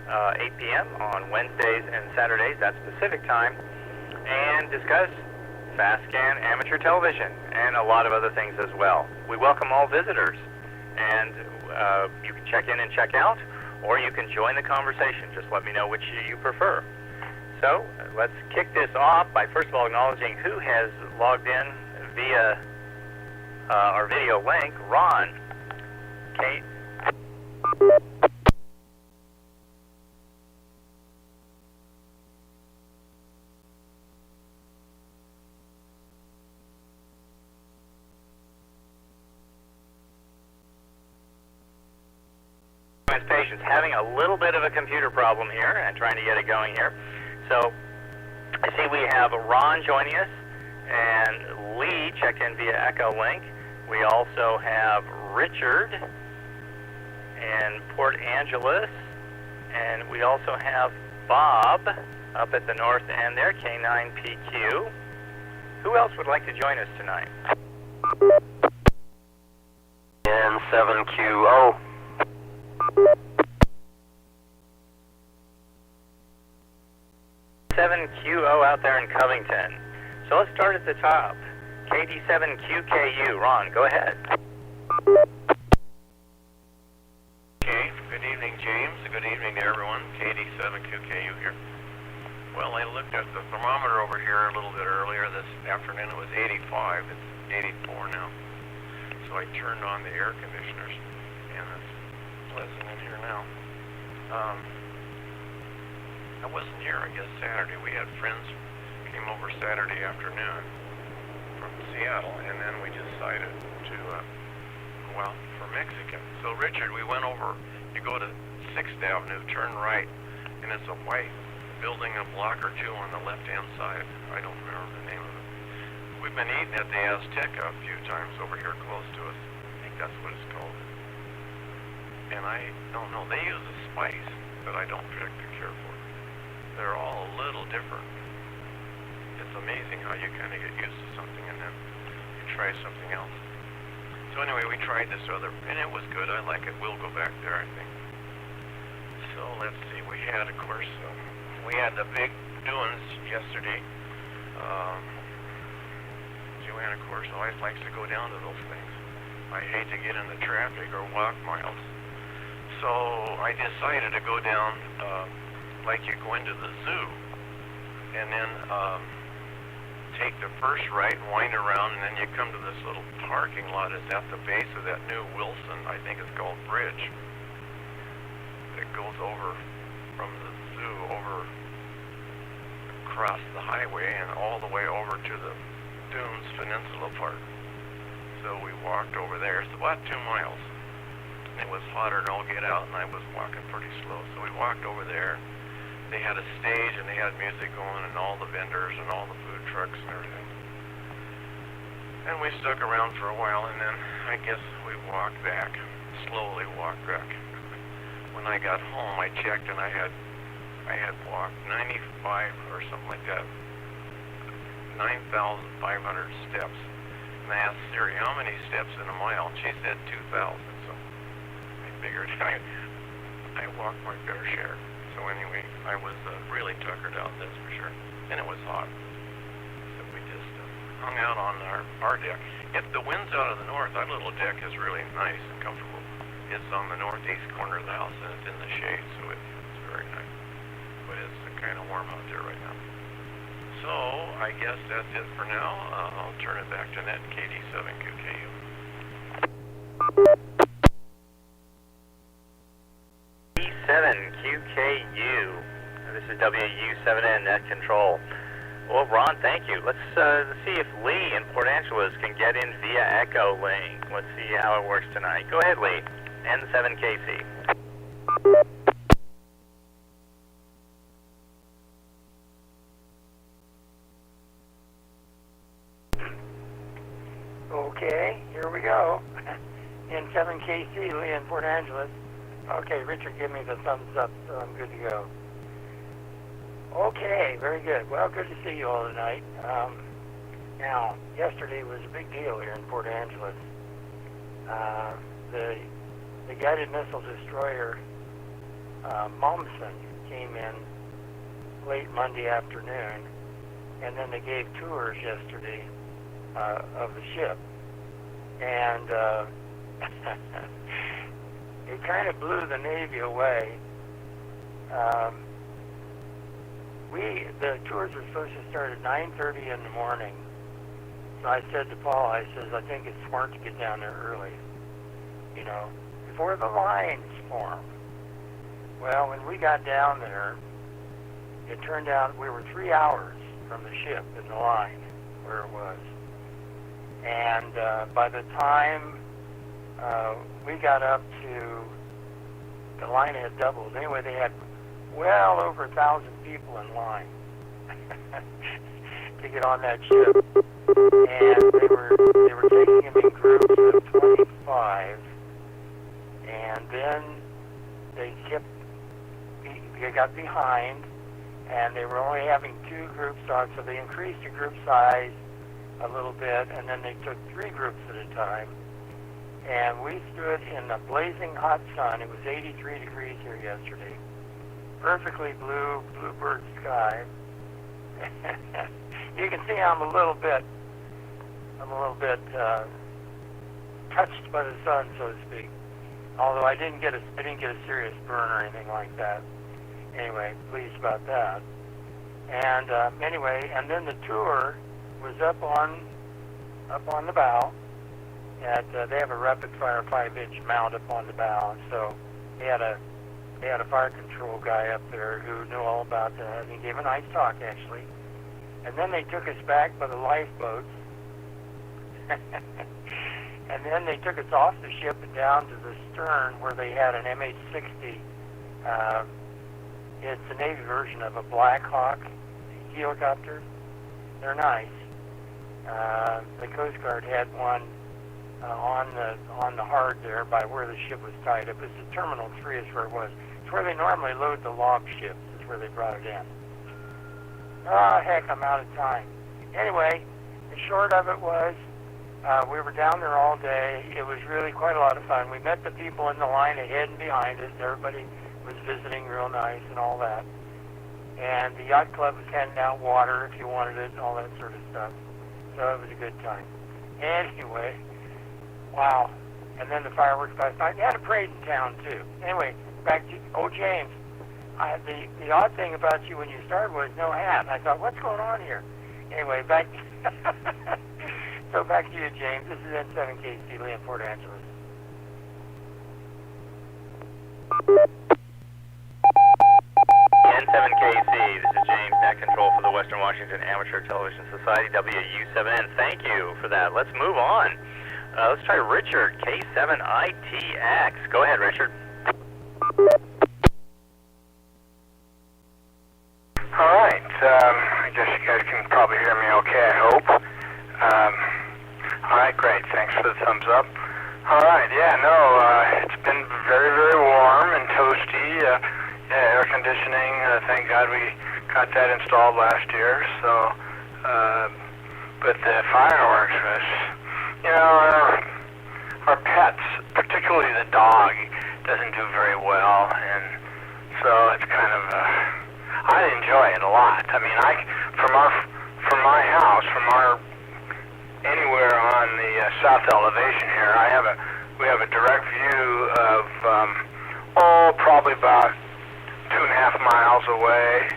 8 p.m. on Wednesdays and Saturdays, that's Pacific time, and discuss fast scan amateur television and a lot of other things as well. We welcome all visitors, and you can check in and check out, or you can join the conversation. Just let me know which you prefer. So let's kick this off by first of all acknowledging who has logged in via our video link. Ron, Kate. Patients having a little bit of a computer problem here and trying to get it going here. So I see we have Ron joining us and Lee checked in via Echo Link. We also have Richard in Port Angeles, and we also have Bob up at the north end there, K9PQ. Who else would like to join us tonight? N7QO. 7QO out there in Covington. So let's start at the top. KD7QKU. Ron, go ahead. Okay, good evening, James. Good evening to everyone. KD7QKU here. Well, I looked at the thermometer over here a little bit earlier this afternoon. It was 85. It's 84 now. So I turned on the air conditioners, and it's pleasant in here now. I wasn't here, I guess, Saturday. We had friends came over Saturday afternoon from Seattle, and then we decided to go out for Mexican. So, Richard, we went over, you go to 6th Avenue, turn right, and it's a white building, a block or two on the left-hand side. I don't remember the name of it. We've been eating at the Azteca a few times over here close to us. I think that's what it's called. And I don't know, they use a spice that I don't particularly care for. They're all a little different. It's amazing how you kind of get used to something and then you try something else. So anyway, we tried this other, and it was good. I like it. We'll go back there, I think. So let's see. We had, of course, we had the big doings yesterday. Joanne, of course, always likes to go down to those things. I hate to get in the traffic or walk miles. So I decided to go down like you go into the zoo, and then take the first right and wind around, and then you come to this little parking lot. It's at the base of that new Wilson, I think it's called, bridge. It goes over from the zoo over across the highway and all the way over to the Dunes Peninsula Park. So we walked over there. It's about 2 miles. It was hotter than all get out, and I was walking pretty slow. So we walked over there. They had a stage, and they had music going, and all the vendors, and all the food trucks, and everything. And we stuck around for a while, and then I guess we walked back, slowly walked back. When I got home, I checked, and I had walked 95 or something like that, 9,500 steps. And I asked Siri, how many steps in a mile? And she said 2,000. So I figured I walked my fair share. So anyway, I was really tuckered out, that's for sure. And it was hot. So we just hung out on our deck. If the wind's out of the north, our little deck is really nice and comfortable. It's on the northeast corner of the house, and it's in the shade, so it's very nice. But it's kind of warm out there right now. So I guess that's it for now. I'll turn it back to Net KD7QKU. KD7QKU. This is WW7N Net Control. Well, Ron, thank you. Let's see if Lee in Port Angeles can get in via Echo Link. Let's see how it works tonight. Go ahead, Lee. N7KC. Okay, here we go. N7KC, Lee in Port Angeles. Okay, Richard, give me the thumbs up, so I'm good to go. Okay, very good. Well, good to see you all tonight. Now, yesterday was a big deal here in Port Angeles. The guided missile destroyer Momsen came in late Monday afternoon, and then they gave tours yesterday of the ship, and it kind of blew the Navy away. The tours were supposed to start at 9:30 in the morning. So I said to Paul, I think it's smart to get down there early, before the lines form. Well, when we got down there, it turned out we were 3 hours from the ship in the line where it was. And by the time we got up to, the line had doubled. Anyway, they had well over 1,000 people in line to get on that ship. And they were taking them in groups of 25. And then they got behind, and they were only having 2 groups on, so they increased the group size a little bit, and then they took 3 groups at a time. And we stood in the blazing hot sun. It was 83 degrees here yesterday. Perfectly blue, bluebird sky. You can see I'm a little bit touched by the sun, so to speak. Although I didn't get a serious burn or anything like that. Anyway, pleased about that. And anyway, and then the tour was up on the bow. They have a rapid fire 5-inch mount up on the bow, so they had a fire control guy up there who knew all about that, and he gave a nice talk actually. And then they took us back by the lifeboats, and then they took us off the ship and down to the stern where they had an MH-60. It's a Navy version of a Black Hawk helicopter. They're nice. The Coast Guard had one on the hard there by where the ship was tied up. It's the Terminal 3 is where it was. It's where they normally load the log ships. It's where they brought it in. Oh, heck, I'm out of time. Anyway, the short of it was, we were down there all day. It was really quite a lot of fun. We met the people in the line ahead and behind us. Everybody was visiting real nice and all that. And the yacht club was handing out water if you wanted it and all that sort of stuff. So it was a good time. Anyway, wow. And then the fireworks last night. They had a parade in town, too. Anyway, back to, James, the odd thing about you when you started was no hat. And I thought, what's going on here? Anyway, back so back to you, James. This is N7KC, Lee in Port Angeles. N7KC, this is James, Net Control for the Western Washington Amateur Television Society, WW7N. Thank you for that. Let's move on. Let's try Richard, K7ITX. Go ahead, Richard. All right. I guess you guys can probably hear me okay, I hope. All right, great. Thanks for the thumbs up. All right, it's been very, very warm and toasty. Air conditioning, thank God we got that installed last year. So, but the fireworks was, our pets, particularly the dog, doesn't do very well, and so it's kind of, I enjoy it a lot. I mean, from my house, anywhere on the south elevation here, we have a direct view of, probably about 2.5 miles away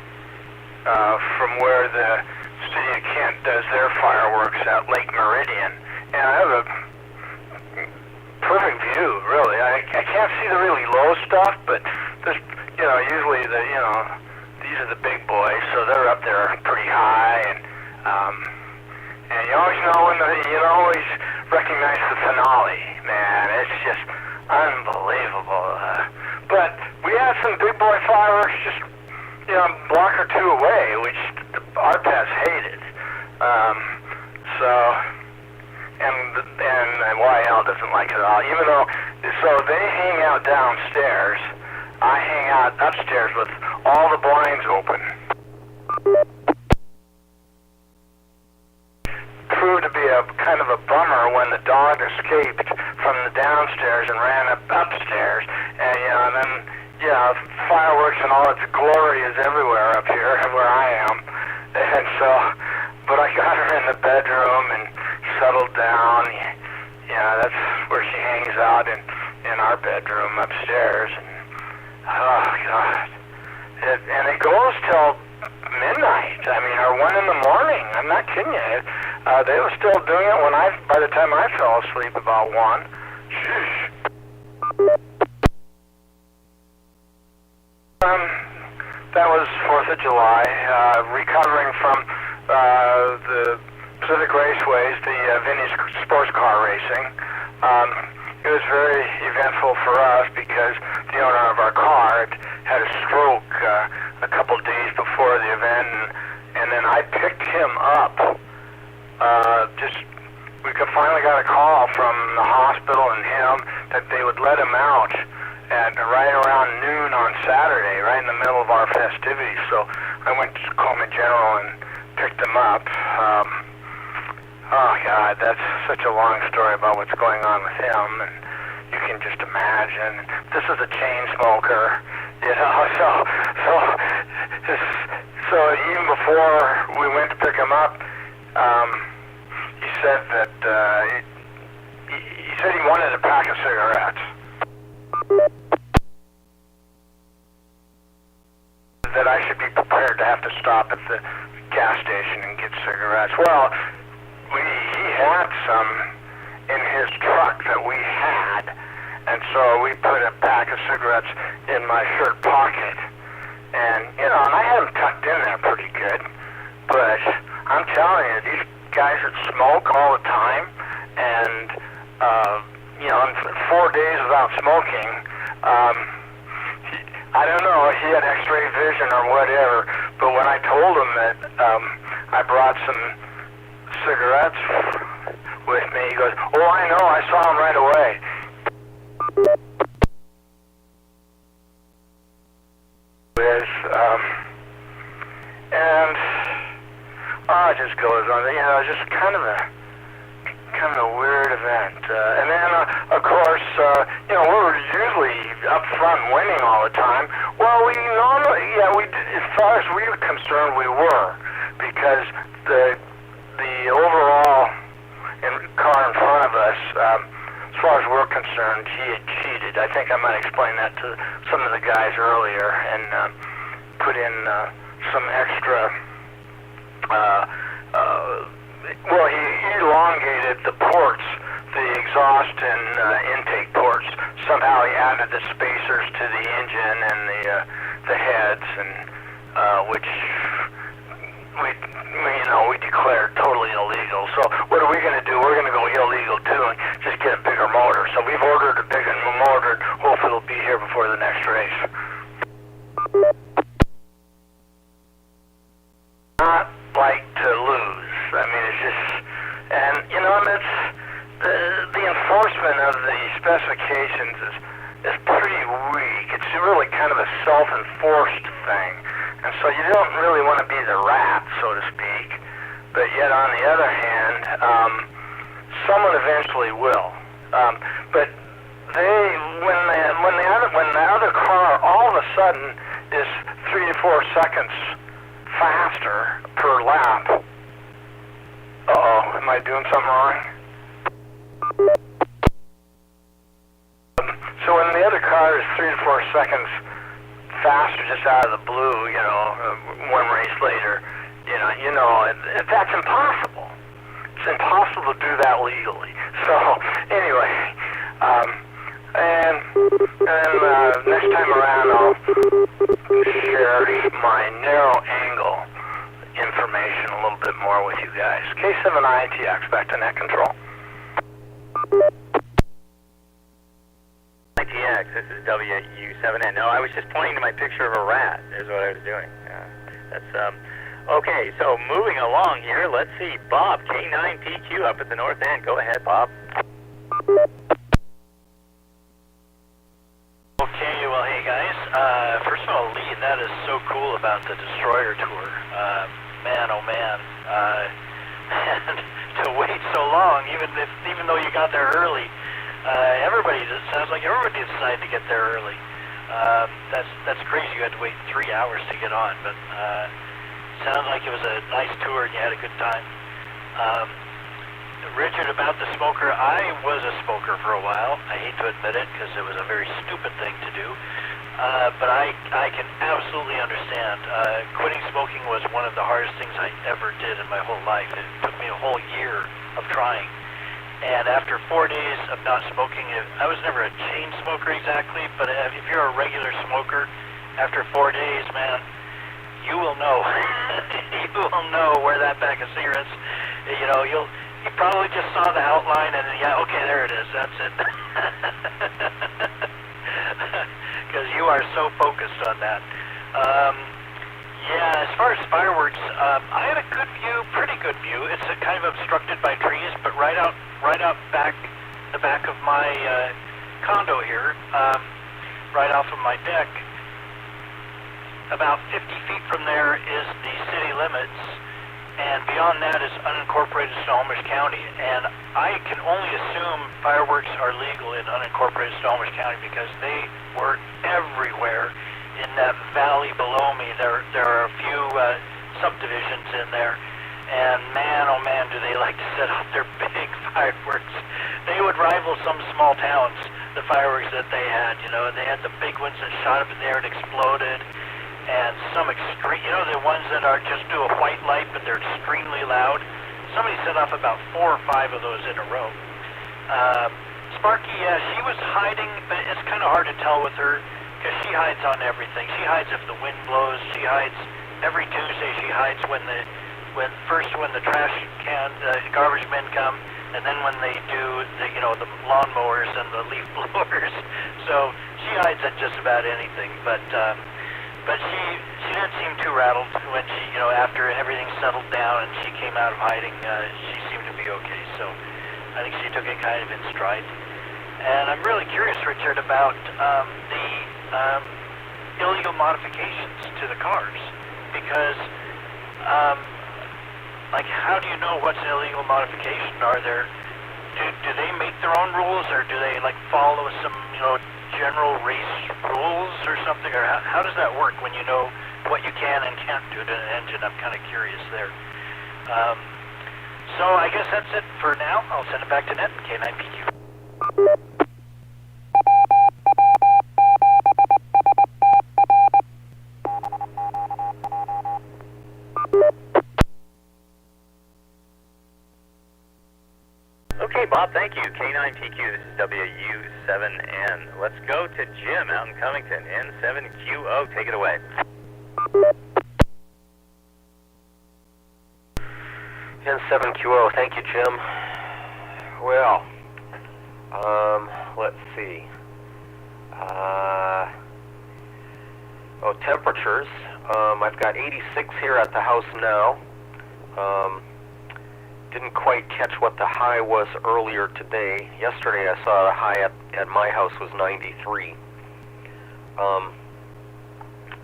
from where the city of Kent does their fireworks at Lake Meridian, and I have a perfect view, really. I can't see the really low stuff, but there's, usually these are the big boys, so they're up there pretty high, and you always know you always recognize the finale. Man, it's just unbelievable. But we had some big boy fireworks just a block or two away, which our pets hated. And YL doesn't like it at all. Even though, so they hang out downstairs. I hang out upstairs with all the blinds open. Proved to be a kind of a bummer when the dog escaped from the downstairs and ran upstairs, and then fireworks and all its glory is everywhere up here where I am. And so, but I got her in the bedroom and settled down. Yeah, that's where she hangs out in our bedroom upstairs. And oh God, and it goes till midnight. I mean, or 1 in the morning. I'm not kidding you. They were still doing it by the time I fell asleep about 1. Sheesh. That was 4th of July. Recovering from the Pacific Raceways, the vintage sports car racing. It was very eventful for us because the owner of our car had a stroke a couple days before the event, and then I picked him up. We finally got a call from the hospital and him that they would let him out at right around noon on Saturday, right in the middle of our festivities. So I went to Coleman General and picked him up. Oh God, that's such a long story about what's going on with him, and you can just imagine. This is a chain smoker, you know. So even before we went to pick him up, he said that he said he wanted a pack of cigarettes. That I should be prepared to have to stop at the gas station and get cigarettes. Well, he had some in his truck that we had, and so we put a pack of cigarettes in my shirt pocket, and and I had them tucked in there pretty good, but I'm telling you, these guys that smoke all the time, and in 4 days without smoking, I don't know, he had x-ray vision or whatever, but when I told him that I brought some cigarettes with me, he goes, "Oh, I know, I saw him right away." And it just goes on. It's just kind of a weird event. And then, of course, we're usually up front winning all the time. Well, we normally, as far as we were concerned, we were, because the overall car in front of us, as far as we're concerned, he had cheated. I think I might explain that to some of the guys earlier, and put in some extra. He elongated the ports, the exhaust and intake ports. Somehow he added the spacers to the engine and the heads, and which we declared totally illegal. So what are we going to do? We're going to go illegal too and just get a bigger motor. So we've ordered a bigger motor. Hopefully it'll be here before the next race. Not like to lose. I mean, it's just, and it's the enforcement of the specifications is pretty weak. It's really kind of a self-enforced thing, and so you don't really want to be the rat, so to speak. But yet, on the other hand, someone eventually will. But when the other car all of a sudden is 3 to 4 seconds faster per lap. Uh-oh, am I doing something wrong? So when the other car is 3 to 4 seconds faster just out of the blue, one race later, that's impossible. It's impossible to do that legally. So anyway, and next time around I'll share my narrow angle information a little bit more with you guys. K7ATS, back to net control. ITX, this is WW7ATS. No, I was just pointing to my picture of a rat. There's what I was doing. Okay, so moving along here, let's see. Bob, K9PQ up at the north end. Go ahead, Bob. Okay, well, hey guys. First of all, Lee, that is so cool about the Destroyer Tour. Man, oh man. And to wait so long, even though you got there early, it sounds like everybody decided to get there early. That's crazy. You had to wait 3 hours to get on, but sounds like it was a nice tour and you had a good time. Richard, about the smoker, I was a smoker for a while. I hate to admit it because it was a very stupid thing to do. But I can absolutely understand. Quitting smoking was one of the hardest things I ever did in my whole life. It took me a whole year of trying. And after 4 days of not smoking, I was never a chain smoker exactly, but if you're a regular smoker, after 4 days, man, you will know. You will know where that pack of cigarettes, you probably just saw the outline and yeah, okay, there it is, that's it. Because you are so focused on that. Yeah, as far as fireworks, I had a good view, pretty good view. It's kind of obstructed by trees, but right out back, the back of my condo here, right off of my deck, about 50 feet from there is the city limits, and beyond that is unincorporated Snohomish County. And I can only assume fireworks are legal in unincorporated Snohomish County because they were everywhere. In that valley below me, there are a few subdivisions in there, and man, oh man, do they like to set off their big fireworks. They would rival some small towns, the fireworks that they had, they had the big ones that shot up in the air and exploded, and some extreme, the ones that are just do a white light, but they're extremely loud. Somebody set off about 4 or 5 of those in a row. Sparky, yeah, she was hiding, but it's kind of hard to tell with her, because she hides on everything. She hides if the wind blows. She hides every Tuesday. She hides when the trash can, garbage men come, and then when they do the lawnmowers and the leaf blowers. So she hides at just about anything. But she didn't seem too rattled when she after everything settled down and she came out of hiding. She seemed to be okay. So I think she took it kind of in stride. And I'm really curious, Richard, about the illegal modifications to the cars, because how do you know what's an illegal modification? Do they make their own rules, or do they follow some general race rules or something, or how does that work when you know what you can and can't do to an engine? I'm kind of curious there. So I guess that's it for now. I'll send it back to Net, K9PQ. Okay, Bob, thank you. K9PQ, this is WW7N. Let's go to Jim out in Covington, N7QO. Take it away. N7QO, thank you, Jim. Well, let's see. Temperatures. I've got 86 here at the house now. Didn't quite catch what the high was earlier today. Yesterday I saw the high at my house was 93.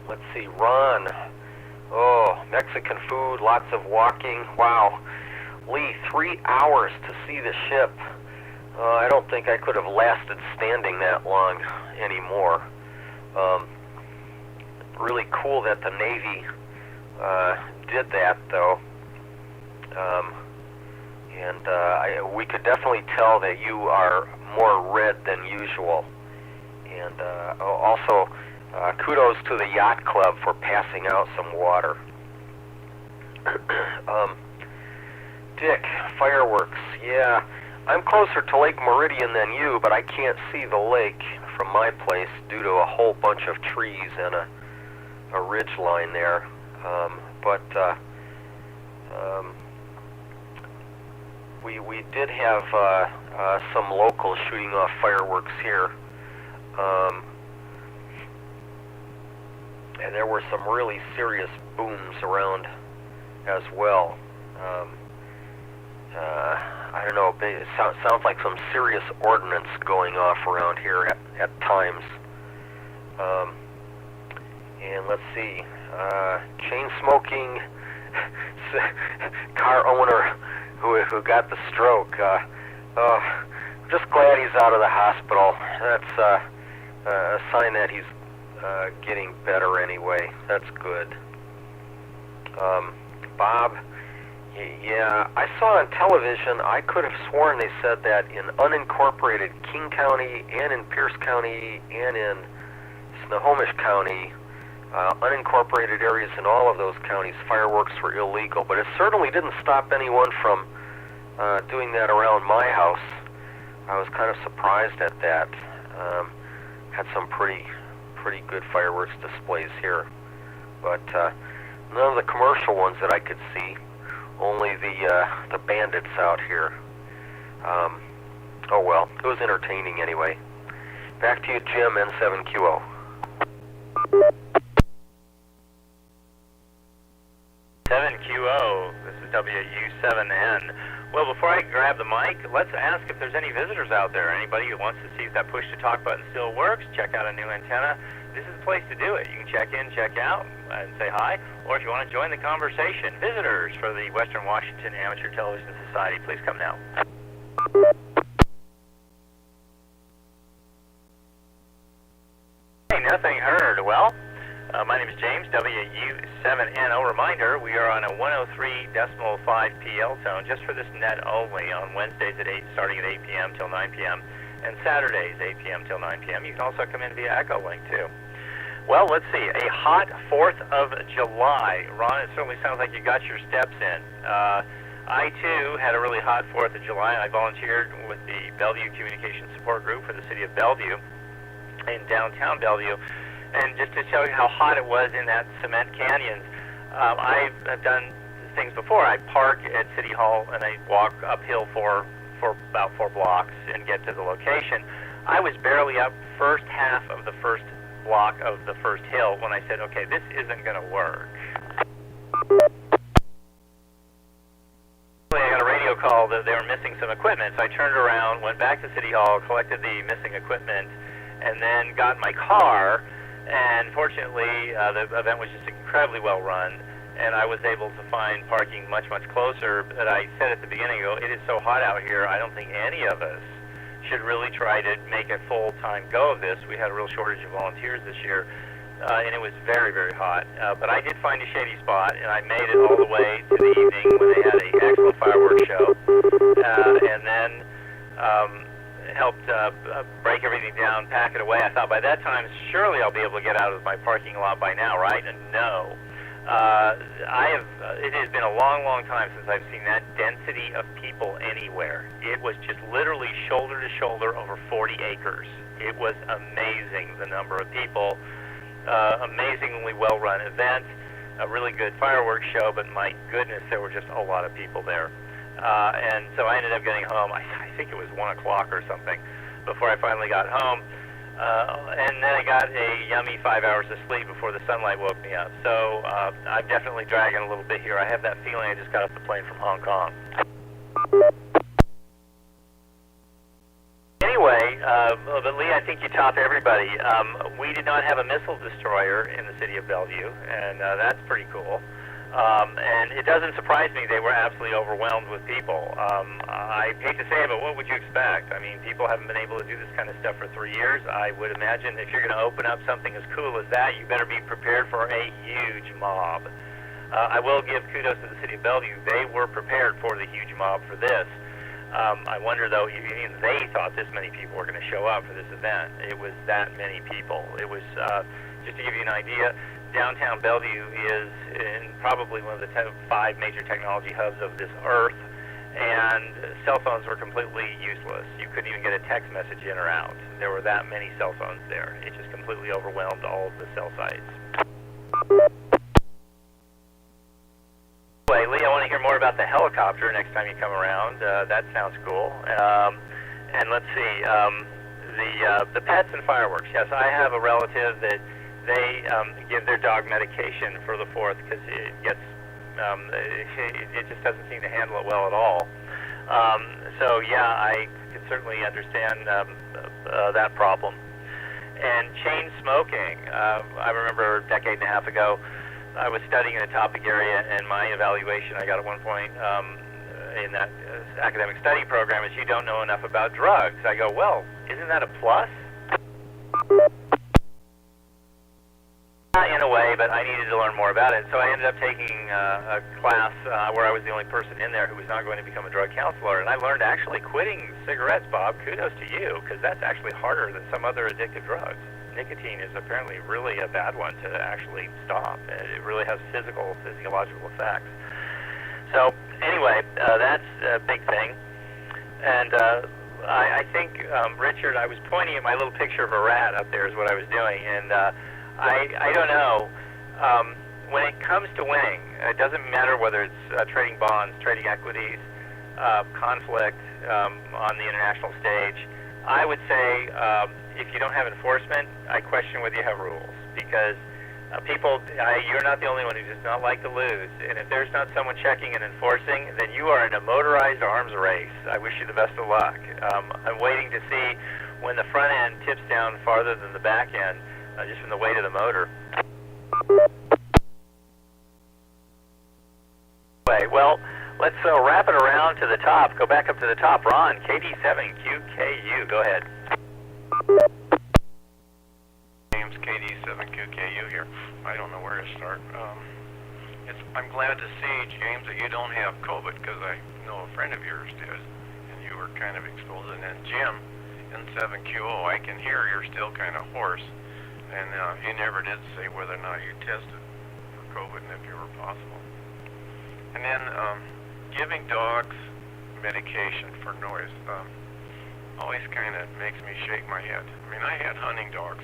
Let's see, Ron. Oh, Mexican food, lots of walking. Wow. Lee, 3 hours to see the ship. I don't think I could have lasted standing that long anymore. Really cool that the Navy did that, though. We could definitely tell that you are more red than usual. And also, kudos to the Yacht Club for passing out some water. Dick, fireworks. Yeah, I'm closer to Lake Meridian than you, but I can't see the lake from my place due to a whole bunch of trees and a ridge line there. We did have some locals shooting off fireworks here, and there were some really serious booms around as well. I don't know, it sounds like some serious ordnance going off around here at times. And let's see, chain smoking car owner who got the stroke. I'm just glad he's out of the hospital. That's a sign that he's getting better anyway. That's good. Bob, yeah, I saw on television, I could have sworn they said that in unincorporated King County and in Pierce County and in Snohomish County, unincorporated areas in all of those counties, fireworks were illegal. But it certainly didn't stop anyone from doing that around my house. I was kind of surprised at that. Had some pretty good fireworks displays here, but none of the commercial ones that I could see. Only the bandits out here. Oh well, it was entertaining anyway. Back to you, Jim, N7QO. This is WW7N. Well, before I grab the mic, let's ask if there's any visitors out there. Anybody who wants to see if that push-to-talk button still works, check out a new antenna. This is the place to do it. You can check in, check out, and say hi. Or if you want to join the conversation, visitors for the Western Washington Amateur Television Society, please come now. Hey, nothing heard. Well, my name is James, WU7NO. Reminder, we are on a 103.5 PL tone just for this net only on Wednesdays at 8, starting at 8 p.m. till 9 p.m. and Saturdays 8 p.m. till 9 p.m. You can also come in via Echo Link too. Well, let's see. A hot 4th of July. Ron, it certainly sounds like you got your steps in. I, too, had a really hot 4th of July. I volunteered with the Bellevue Communications Support Group for the city of Bellevue in downtown Bellevue. And just to show you how hot it was in that cement canyons, I have done things before. I park at City Hall and I walk uphill for about 4 blocks and get to the location. I was barely up first half of the first block of the first hill when I said, okay, this isn't going to work. I got a radio call that they were missing some equipment, so I turned around, went back to City Hall, collected the missing equipment, and then got in my car. And fortunately, the event was just incredibly well run, and I was able to find parking much, much closer. But I said at the beginning, it is so hot out here, I don't think any of us should really try to make a full-time go of this. We had a real shortage of volunteers this year, and it was very, very hot. But I did find a shady spot, and I made it all the way to the evening when they had an excellent fireworks show, and then helped break everything down, pack it away. I thought by that time, surely I'll be able to get out of my parking lot by now, right? And no. It has been a long, long time since I've seen that density of people anywhere. It was just literally shoulder to shoulder over 40 acres. It was amazing, the number of people. Amazingly well-run event, a really good fireworks show, but my goodness, there were just a lot of people there. And so I ended up getting home, I think it was 1 o'clock or something, before I finally got home. And then I got a yummy 5 hours of sleep before the sunlight woke me up. So I'm definitely dragging a little bit here. I have that feeling I just got off the plane from Hong Kong. Anyway, but Lee, I think you top everybody. We did not have a missile destroyer in the city of Bellevue, and that's pretty cool. And it doesn't surprise me they were absolutely overwhelmed with people. I hate to say it, but what would you expect? I mean, people haven't been able to do this kind of stuff for 3 years. I would imagine if you're going to open up something as cool as that, you better be prepared for a huge mob. I will give kudos to the city of Bellevue. They were prepared for the huge mob for this. I wonder, though, even they thought this many people were going to show up for this event. It was that many people. It was, just to give you an idea, downtown Bellevue is in probably one of the 5 major technology hubs of this earth, and cell phones were completely useless. You couldn't even get a text message in or out. There were that many cell phones there. It just completely overwhelmed all of the cell sites. Anyway, Lee, I want to hear more about the helicopter next time you come around. That sounds cool. And let's see, the pets and fireworks. Yes, I have a relative that they give their dog medication for the 4th because it gets, it just doesn't seem to handle it well at all. So yeah, I can certainly understand that problem. And chain smoking. I remember a decade and a half ago, I was studying in a topic area, and my evaluation I got at one point in that academic study program is you don't know enough about drugs. I go, well, isn't that a plus? In a way, but I needed to learn more about it. So I ended up taking a class where I was the only person in there who was not going to become a drug counselor. And I learned actually quitting cigarettes, Bob. Kudos to you, because that's actually harder than some other addictive drugs. Nicotine is apparently really a bad one to actually stop. It really has physiological effects. So anyway, that's a big thing. And I think, Richard, I was pointing at my little picture of a rat up there is what I was doing. And I don't know. When it comes to winning, it doesn't matter whether it's trading bonds, trading equities, conflict on the international stage. I would say if you don't have enforcement, I question whether you have rules, because you're not the only one who does not like to lose. And if there's not someone checking and enforcing, then you are in a motorized arms race. I wish you the best of luck. I'm waiting to see when the front end tips down farther than the back end, just from the weight of the motor. Well, let's wrap it around to the top. Go back up to the top. Ron, KD7QKU. Go ahead. James, KD7QKU here. I don't know where to start. I'm glad to see, James, that you don't have COVID, because I know a friend of yours did, and you were kind of exposed. And then Jim, N7QO, I can hear you're still kind of hoarse. And he never did say whether or not you tested for COVID and if you were possible. And then giving dogs medication for noise always kind of makes me shake my head. I mean, I had hunting dogs,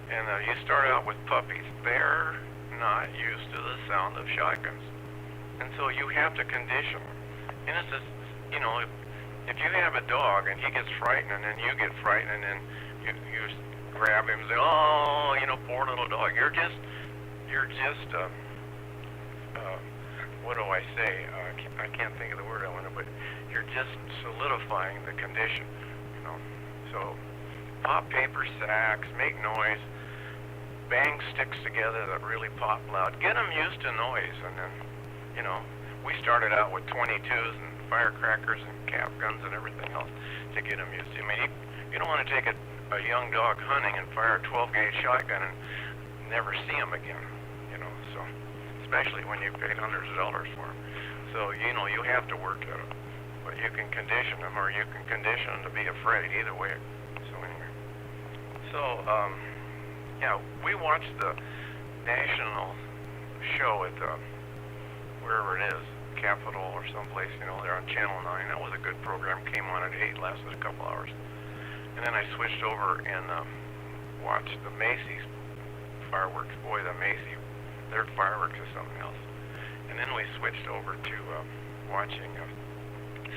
and you start out with puppies. They're not used to the sound of shotguns, and so you have to condition them. And it's just, if you have a dog and he gets frightened, and then you get frightened, and then you grab him and say, oh, poor little dog. You're just what do I say? I can't think of the word I want to, but you're just solidifying the condition, So pop paper sacks, make noise, bang sticks together that really pop loud. Get them used to noise, and then, we started out with 22s and firecrackers and cap guns and everything else to get them used to. I mean, you don't want to take a young dog hunting and fire a 12-gauge shotgun and never see him again, so especially when you paid hundreds of dollars for him. So, you have to work at it. But you can condition them, or you can condition them to be afraid, either way. So anyway. So, we watched the national show at wherever it is, Capitol or someplace, they're on Channel 9. That was a good program. Came on at 8, lasted a couple hours. And then I switched over and watched the Macy's fireworks. Boy, the Macy's, their fireworks is something else. And then we switched over to watching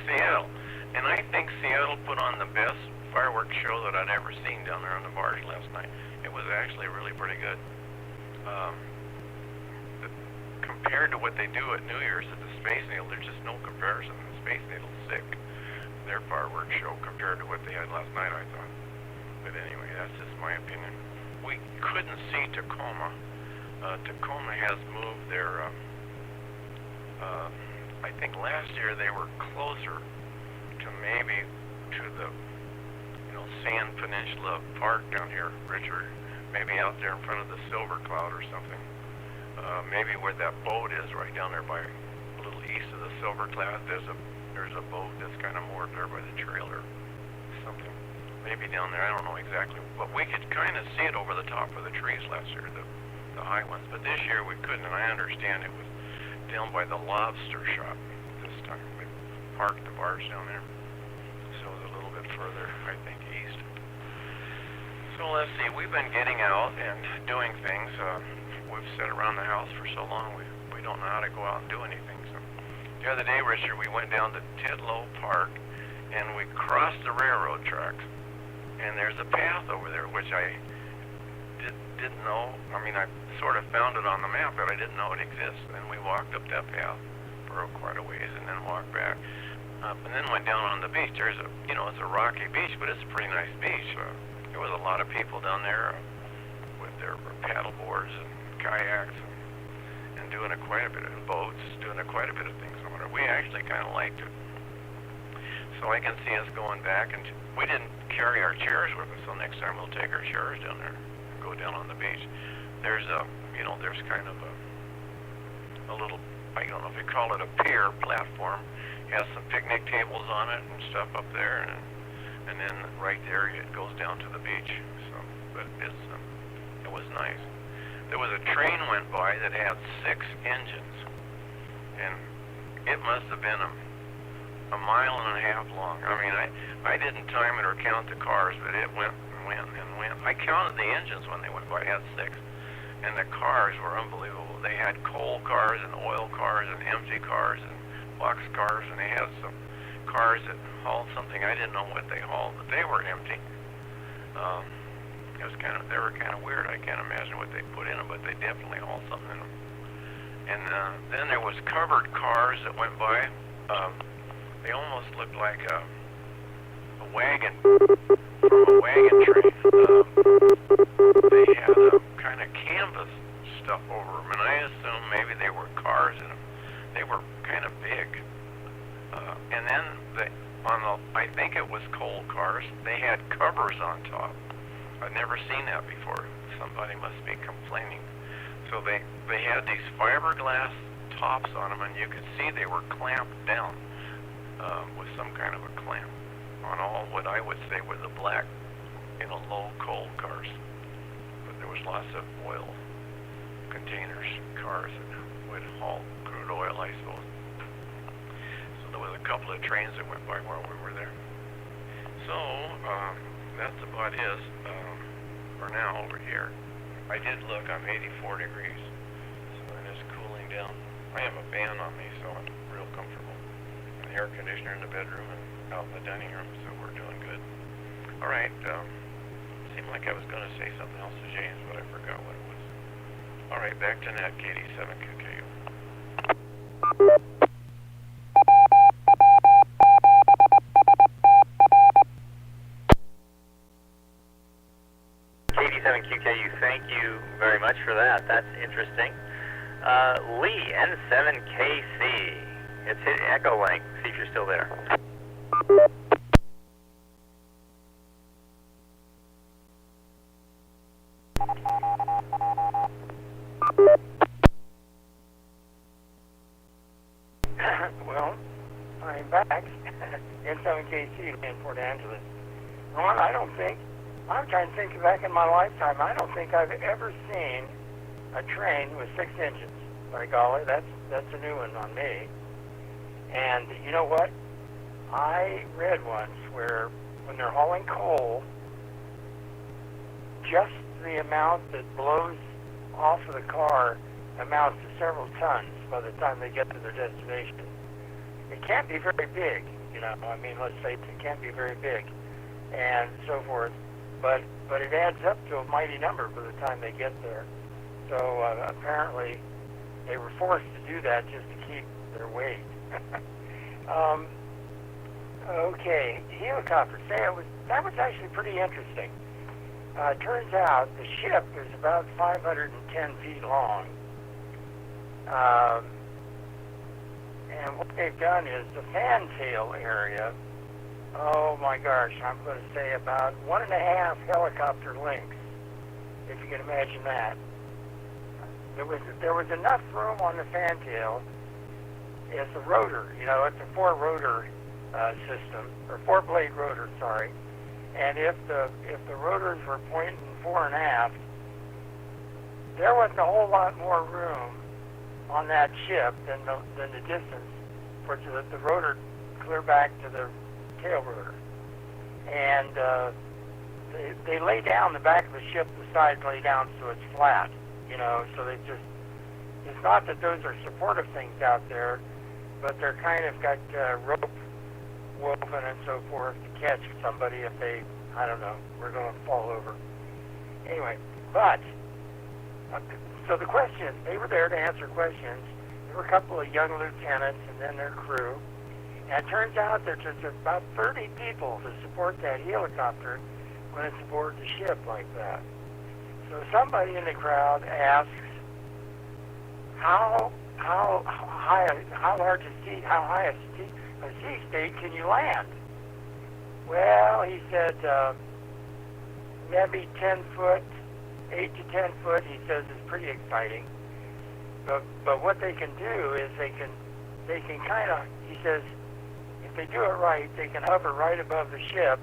Seattle. And I think Seattle put on the best fireworks show that I'd ever seen down there on the barge last night. It was actually really pretty good. Compared to what they do at New Year's at the Space Needle, there's just no comparison. The Space Needle's sick. Their fireworks show compared to what they had last night, I thought. But anyway, that's just my opinion. We couldn't see Tacoma. Tacoma has moved their, I think last year they were closer to maybe to the, Sand Peninsula Park down here, Richard, maybe out there in front of the Silver Cloud or something. Maybe where that boat is, right down there by a little east of the Silver Cloud. There's a boat that's kind of moored there by the trail or something. Maybe down there, I don't know exactly. But we could kind of see it over the top of the trees last year, the high ones. But this year we couldn't, and I understand it was down by the lobster shop this time. We parked the barge down there. So it was a little bit further, I think, east. So let's see, we've been getting out and doing things. We've sat around the house for so long, we don't know how to go out and do anything. So the other day, Richard, we went down to Tidlow Park, and we crossed the railroad tracks. And there's a path over there, which I didn't know. I mean, I sort of found it on the map, but I didn't know it exists. And we walked up that path for quite a ways, and then walked back, and then went down on the beach. There's it's a rocky beach, but it's a pretty nice beach. There was a lot of people down there with their paddle boards and kayaks and doing quite a bit of boats, doing quite a bit of things on it. We actually kind of liked it. So I can see us going back, and we didn't carry our chairs with us, so next time we'll take our chairs down there and go down on the beach. there's kind of a little, I don't know if you call it a pier platform. It has some picnic tables on it and stuff up there, and then right there it goes down to the beach. So, but it was nice. There was a train went by that had 6 engines, and it must have been a mile and a half long. I mean, I didn't time it or count the cars, but it went and went and went. I counted the engines when they went by. It had 6. And the cars were unbelievable. They had coal cars and oil cars and empty cars and box cars, and they had some cars that hauled something. I didn't know what they hauled, but they were empty. They were kind of weird. I can't imagine what they put in them, but they definitely hauled something in them. And then there was covered cars that went by. They almost looked like a wagon from a wagon train. They had kind of canvas stuff over them, and I assume maybe they were cars in them. They were kind of big. And then I think it was coal cars, they had covers on top. I've never seen that before. Somebody must be complaining. So they had these fiberglass tops on them, and you could see they were clamped down with some kind of a clamp on all what I would say were the black, low coal cars. But there was lots of oil containers, cars that would haul crude oil, I suppose. So there was a couple of trains that went by while we were there. So that's about it for now over here. I did look, I'm 84 degrees, so it is cooling down. I have a fan on me, so I'm real comfortable. An air conditioner in the bedroom and out in the dining room, so we're doing good. All right, seemed like I was going to say something else to James, but I forgot what it was. All right, back to net, KD7QKU. KD7QKU, thank you very much for that. That's interesting. Lee, N7KC. It's hit Echo Link. See if you're still there. Well, I'm back. N7KC in Port Angeles. Well, I'm trying to think back in my lifetime. I don't think I've ever seen a train with 6 engines. By golly, that's a new one on me. And you know what? I read once where when they're hauling coal, just the amount that blows off of the car amounts to several tons by the time they get to their destination. It can't be very big, I mean, let's say it can't be very big and so forth, but it adds up to a mighty number by the time they get there. So apparently they were forced to do that just to keep their weight. Okay, helicopter. That was actually pretty interesting. Turns out the ship is about 510 feet long. And what they've done is the fantail area, oh my gosh, I'm going to say about 1.5 helicopter lengths, if you can imagine that. There was enough room on the fantail. It's a rotor, it's a 4-rotor system, or 4-blade rotor, sorry. And if the rotors were pointing fore and aft, there wasn't a whole lot more room on that ship than the distance for the rotor clear back to the tail rotor. And they lay down the back of the ship, the sides lay down so it's flat, so they just, it's not that those are supportive things out there, but they're kind of got rope woven and so forth to catch somebody if they, I don't know, we're going to fall over. Anyway, but, so the questions, they were there to answer questions. There were a couple of young lieutenants and then their crew. And it turns out there's just about 30 people to support that helicopter when it's aboard the ship like that. So somebody in the crowd asks, how high a sea state can you land? Well, he said, maybe 10 foot 8 to 10 foot, he says, is pretty exciting. But what they can do is they can kind of, he says, if they do it right, they can hover right above the ship,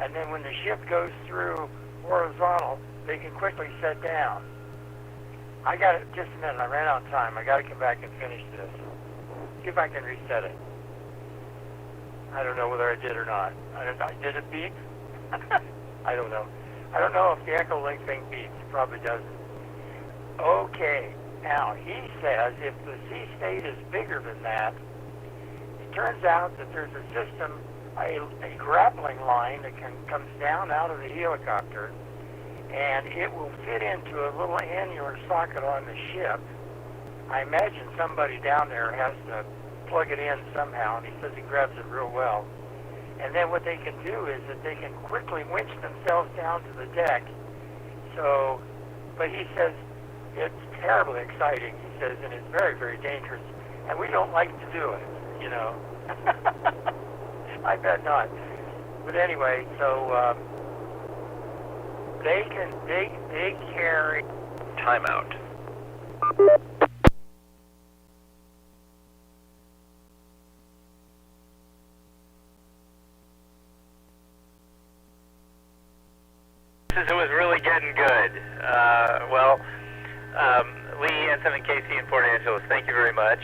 and then when the ship goes through horizontal, they can quickly set down. I got it, just a minute, I ran out of time. I got to come back and finish this. See if I can reset it. I don't know whether I did or not. Did it beep? I don't know. I don't know if the Echo Link thing beeps. It probably doesn't. Okay. Now, he says if the sea state is bigger than that, it turns out that there's a system, a grappling line that comes down out of the helicopter, and it will fit into a little annular socket on the ship. I imagine somebody down there has to plug it in somehow, and he says he grabs it real well. And then what they can do is that they can quickly winch themselves down to the deck. So, but he says it's terribly exciting, he says, and it's very, very dangerous. And we don't like to do it, you know. I bet not. But anyway, so they carry Timeout. It was really getting good. Lee, Ensign, and Casey in Port Angeles, thank you very much.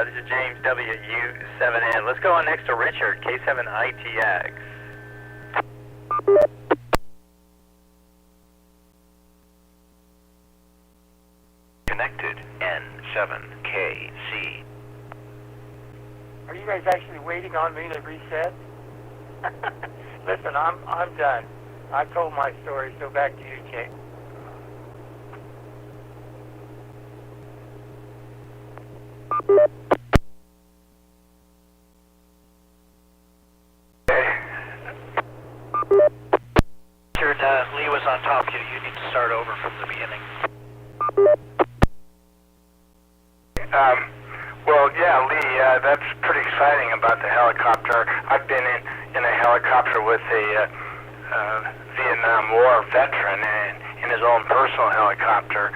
This is James, WW7N. Let's go on next to Richard, K7ITX. Connected, N7KC. Are you guys actually waiting on me to reset? Listen, I'm done. I've told my story, so back to you, Jay. Richard, Lee was on top of you. You need to start over from the beginning. Well, yeah, Lee, that's pretty exciting about the helicopter. I've been in a helicopter with a Vietnam War veteran in his own personal helicopter.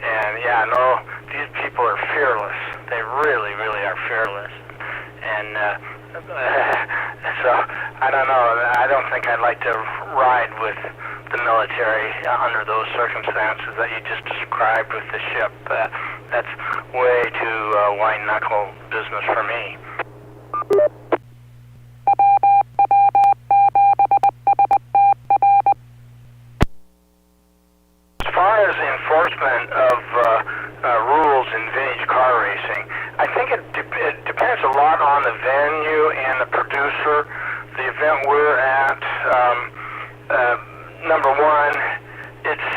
And yeah, no, these people are fearless. They really, really are fearless. And so, I don't know, I don't think I'd like to ride with the military under those circumstances that you just described with the ship. That's way too white-knuckle business for me. As far as the enforcement of rules in vintage car racing, I think it depends a lot on the venue and the producer. The event we're at, number one, it's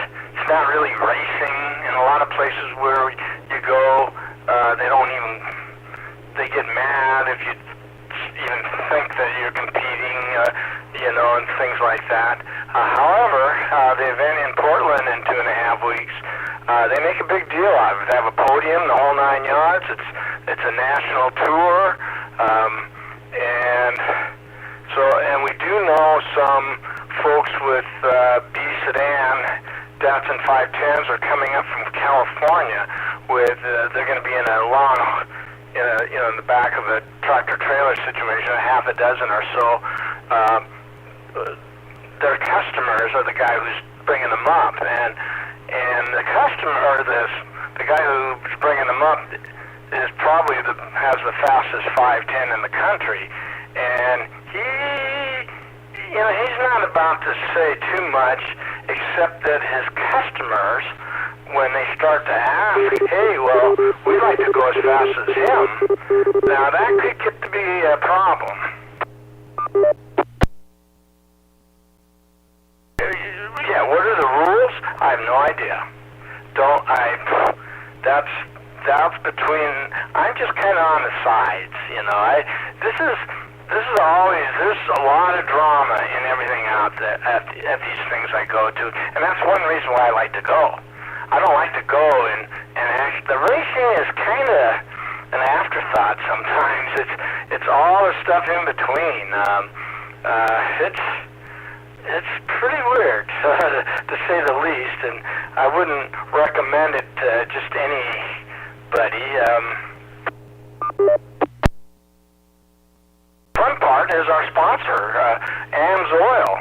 not really racing. In a lot of places where you go, they get mad if you even think that you're competing, and things like that. However, the event in Portland in 2.5 weeks, they make a big deal out of it. They have a podium, the whole 9 yards. It's a national tour, and we do know some folks with B sedan Datsun 510s are coming up from California with they're going to be in a long, in the back of a tractor trailer situation, a half a dozen or so. Their customers are the guy who's bringing them up, and the customer, or the guy who's bringing them up, is probably has the fastest 510 in the country, and he's not about to say too much, except that his customers, when they start to ask, hey, well, we'd like to go as fast as him, now that could get to be a problem. Yeah, what are the rules? I have no idea. That's between, I'm just kind of on the sides, This is always, there's a lot of drama in everything out there at these things I go to, and that's one reason why I like to go. I don't like to go and act, the racing is kind of an afterthought sometimes. It's all the stuff in between. it's pretty weird, to say the least, and I wouldn't recommend it to just anybody. Fun part is our sponsor, AMS Oil.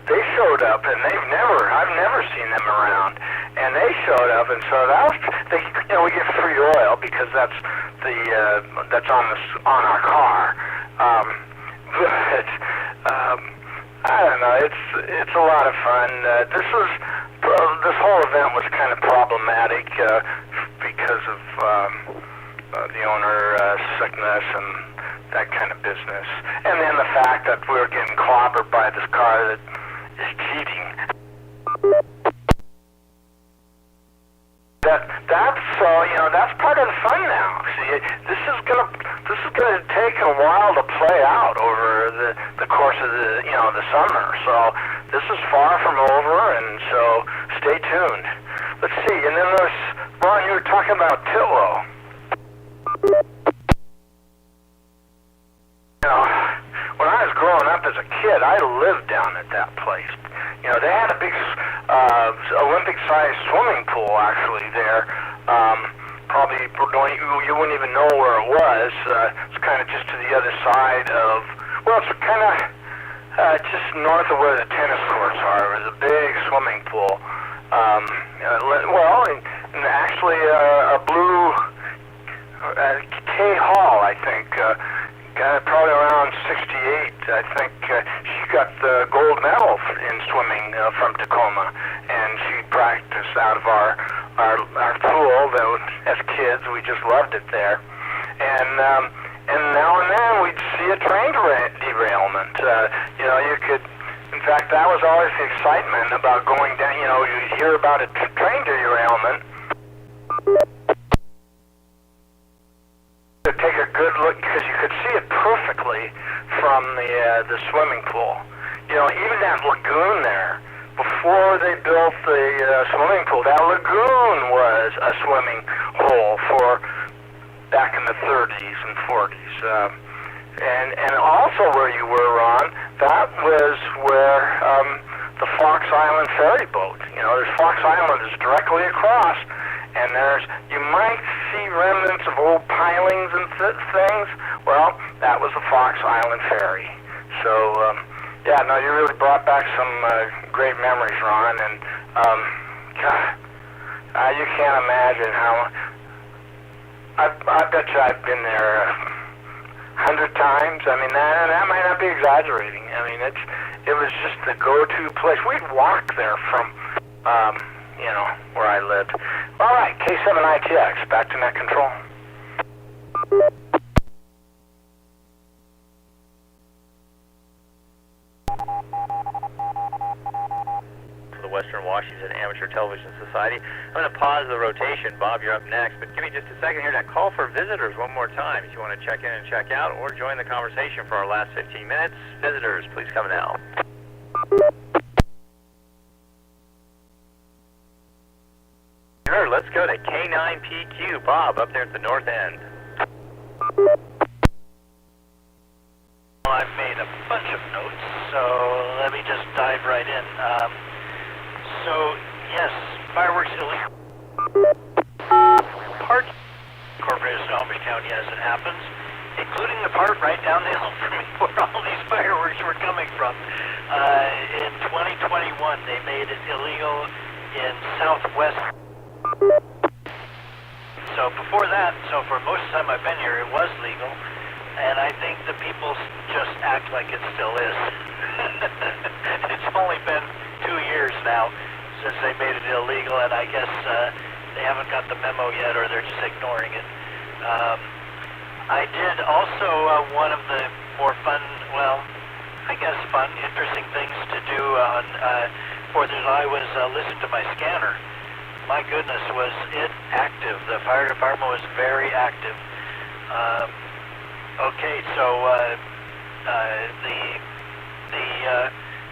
They showed up, and I've never seen them around, and they showed up, and so that was, we get free oil because that's on our car. But I don't know. It's a lot of fun. This whole event was kind of problematic because of the owner sickness and that kind of business, and then the fact that we were getting clobbered by this car that is cheating. That's part of the fun now. See, this is gonna take a while to play out over the course of the summer. So this is far from over, and so stay tuned. Let's see. And then there's Ron. You were talking about Titlow. When I was growing up as a kid, I lived down at that place. They had a big Olympic-sized swimming pool actually there. Probably you wouldn't even know where it was. It's kind of just to the other side of, it's kind of just north of where the tennis courts are. It was a big swimming pool. And actually a blue Kay Hall, I think. Probably around 68, I think she got the gold medal in swimming from Tacoma, and she practiced out of our pool. As kids, we just loved it there, and now and then we'd see a train derailment. You could, in fact, that was always the excitement about going down. You'd hear about a train derailment. To take a good look, because you could see it perfectly from the swimming pool. Even that lagoon there, before they built the swimming pool, that lagoon was a swimming hole for back in the 30s and 40s. And also where you were, Ron, that was where the Fox Island ferry boat. There's Fox Island is directly across. And you might see remnants of old pilings and things. Well, that was the Fox Island Ferry. So, you really brought back some great memories, Ron. And, you can't imagine how, I bet you I've been there 100 times. I mean, that might not be exaggerating. I mean, it was just the go-to place. We'd walk there from, where I lived. All right, K7ITX, back to net control. To the Western Washington Amateur Television Society. I'm going to pause the rotation. Bob, you're up next, but give me just a second here to call for visitors one more time. If you want to check in and check out or join the conversation for our last 15 minutes, visitors, please come now. Sure, let's go to K9PQ. Bob, up there at the north end. Well, I've made a bunch of notes, so let me just dive right in. Yes, fireworks illegal. Part incorporated Snohomish County as it happens, including the part right down the hill from me where all these fireworks were coming from. In 2021, they made it illegal in southwest. So before that, for most of the time I've been here, it was legal, and I think the people just act like it still is. It's only been 2 years now since they made it illegal, and I guess they haven't got the memo yet, or they're just ignoring it. I did also one of the more fun, interesting things to do on 4th of July was listen to my scanner. My goodness, was it active. The fire department was very active.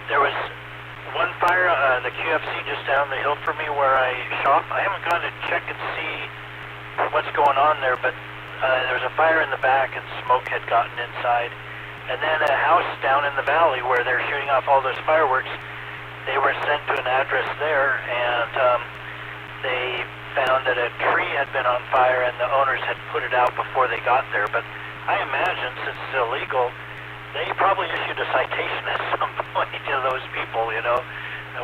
There was one fire, the QFC just down the hill from me where I shop. I haven't gone to check and see what's going on there, but there was a fire in the back and smoke had gotten inside. And then a house down in the valley where they're shooting off all those fireworks, they were sent to an address there, and they found that a tree had been on fire and the owners had put it out before they got there. But I imagine, since it's illegal, they probably issued a citation at some point to those people, you know,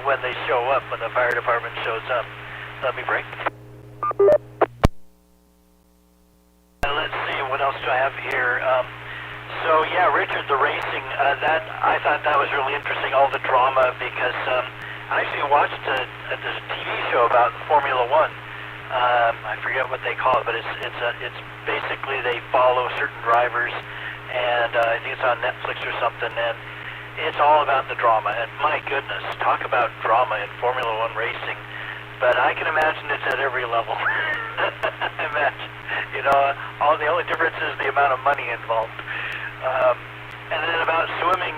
when they show up, when the fire department shows up. Let me break. Let's see, what else do I have here? So yeah, Richard, the racing, that I thought that was really interesting, all the drama, because I actually watched there's a TV show about Formula One. I forget what they call it, but it's basically they follow certain drivers, and I think it's on Netflix or something, and it's all about the drama. And my goodness, talk about drama in Formula One racing. But I can imagine it's at every level. I imagine, you know, the only difference is the amount of money involved. And then about swimming,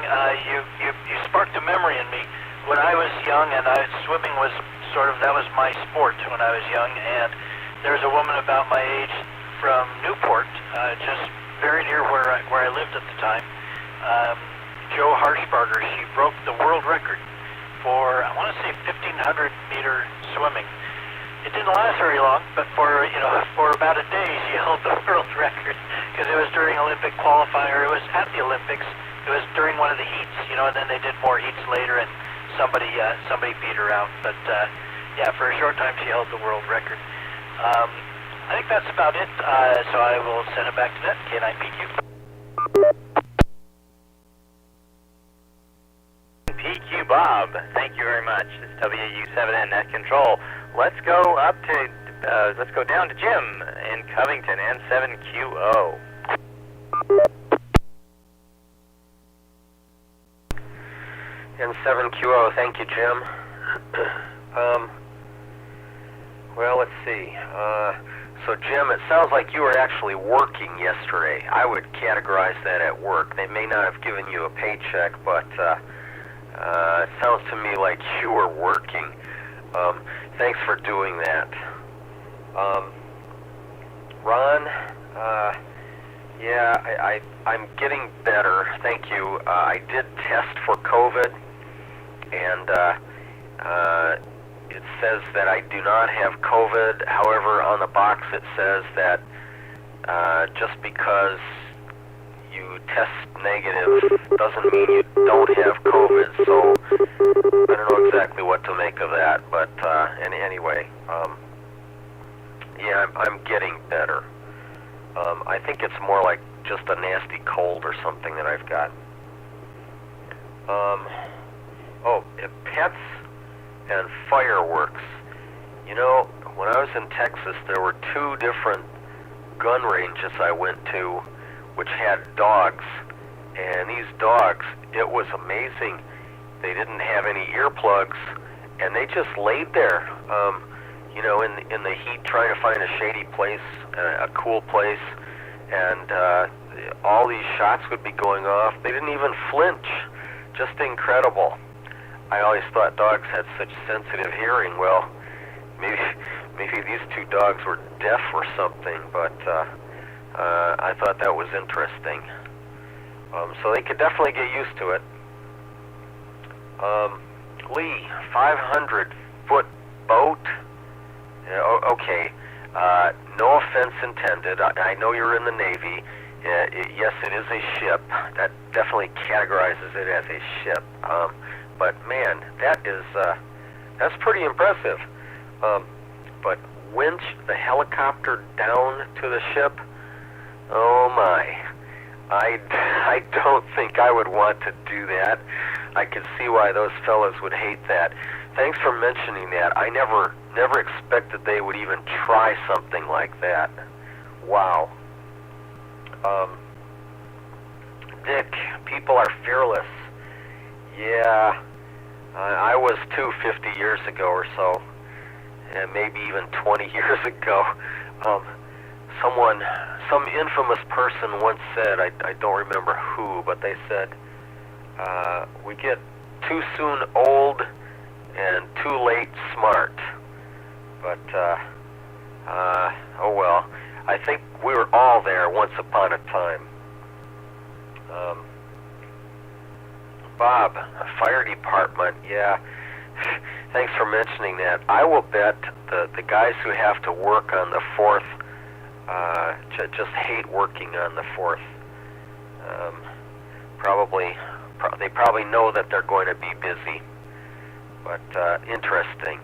you sparked a memory in me. When I was young, and swimming was that was my sport when I was young, and there was a woman about my age from Newport, just very near where I lived at the time, Jo Harshbarger. She broke the world record for, I want to say, 1,500 meter swimming. It didn't last very long, but for about a day she held the world record, because it was during Olympic qualifier. It was at the Olympics. It was during one of the heats, you know, and then they did more heats later, and somebody beat her out. But yeah, for a short time she held the world record. I think that's about it. So I will send it back to net. K9PQ. PQ Bob, thank you very much. This is WW7 Net Control. Let's go down to Jim in Covington, N7QO. N7QO, thank you, Jim. Well, let's see. So, Jim, it sounds like you were actually working yesterday. I would categorize that at work. They may not have given you a paycheck, but it sounds to me like you were working. Thanks for doing that. Ron, yeah, I'm getting better. Thank you. I did test for COVID, and it says that I do not have COVID. However, on the box it says that just because you test negative doesn't mean you don't have COVID. So I don't know exactly what to make of that. But anyway, yeah, I'm getting better. I think it's more like just a nasty cold or something that I've got. Pets and fireworks. You know, when I was in Texas, there were 2 different gun ranges I went to which had dogs. And these dogs, it was amazing. They didn't have any earplugs, and they just laid there, you know, in the heat, trying to find a shady place, a cool place, and all these shots would be going off. They didn't even flinch. Just incredible. I always thought dogs had such sensitive hearing. Well, maybe these 2 dogs were deaf or something, but I thought that was interesting. So they could definitely get used to it. Lee, 500-foot boat. Okay. No offense intended. I know you're in the Navy. Yes, it is a ship. That definitely categorizes it as a ship. But man, that's pretty impressive. But winch the helicopter down to the ship? Oh my. I don't think I would want to do that. I could see why those fellas would hate that. Thanks for mentioning that. I never expected they would even try something like that. Wow. Dick, people are fearless. Yeah, I was too 50 years ago or so, and maybe even 20 years ago. Some infamous person once said, I don't remember who, but they said, we get too soon old and too late smart. But, oh well. I think we were all there once upon a time. Bob, fire department, yeah. Thanks for mentioning that. I will bet the guys who have to work on the 4th just hate working on the 4th. They probably know that they're going to be busy, but interesting.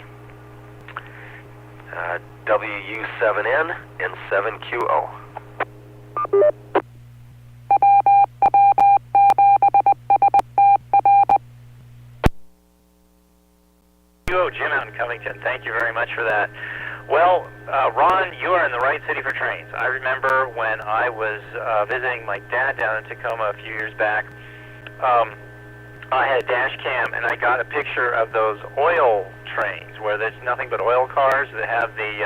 WU7N and 7QO. Jim out in Covington, thank you very much for that. Well, Ron, you are in the right city for trains. I remember when I was visiting my dad down in Tacoma a few years back, I had a dash cam and I got a picture of those oil trains where there's nothing but oil cars that have the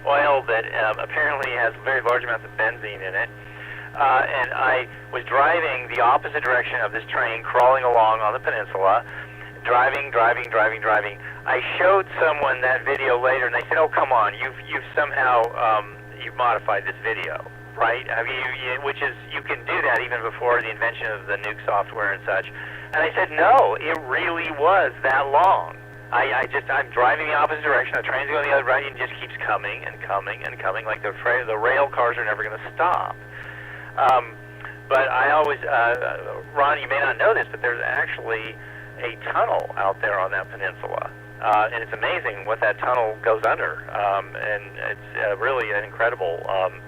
oil that apparently has very large amounts of benzene in it. And I was driving the opposite direction of this train, crawling along on the peninsula, driving. I showed someone that video later, and they said, "Oh, come on, you've somehow you've modified this video, right? Have you? Which is, you can do that even before the invention of the nuke software and such." And I said, "No, it really was that long. I'm driving the opposite direction. The train's going the other way, and it just keeps coming and coming and coming. Like the rail cars are never going to stop." But I always, Ron, you may not know this, but there's actually a tunnel out there on that peninsula, and it's amazing what that tunnel goes under, and it's really an incredible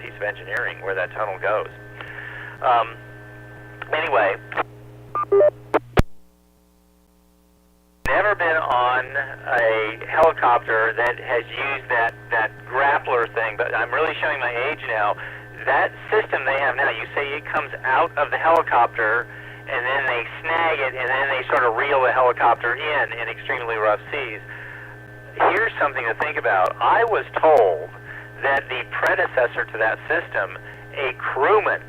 piece of engineering where that tunnel goes. Anyway, never been on a helicopter that has used that grappler thing, but I'm really showing my age now. That system they have now, you say it comes out of the helicopter, and then they snag it, and then they sort of reel the helicopter in extremely rough seas. Here's something to think about. I was told that the predecessor to that system, a crewman,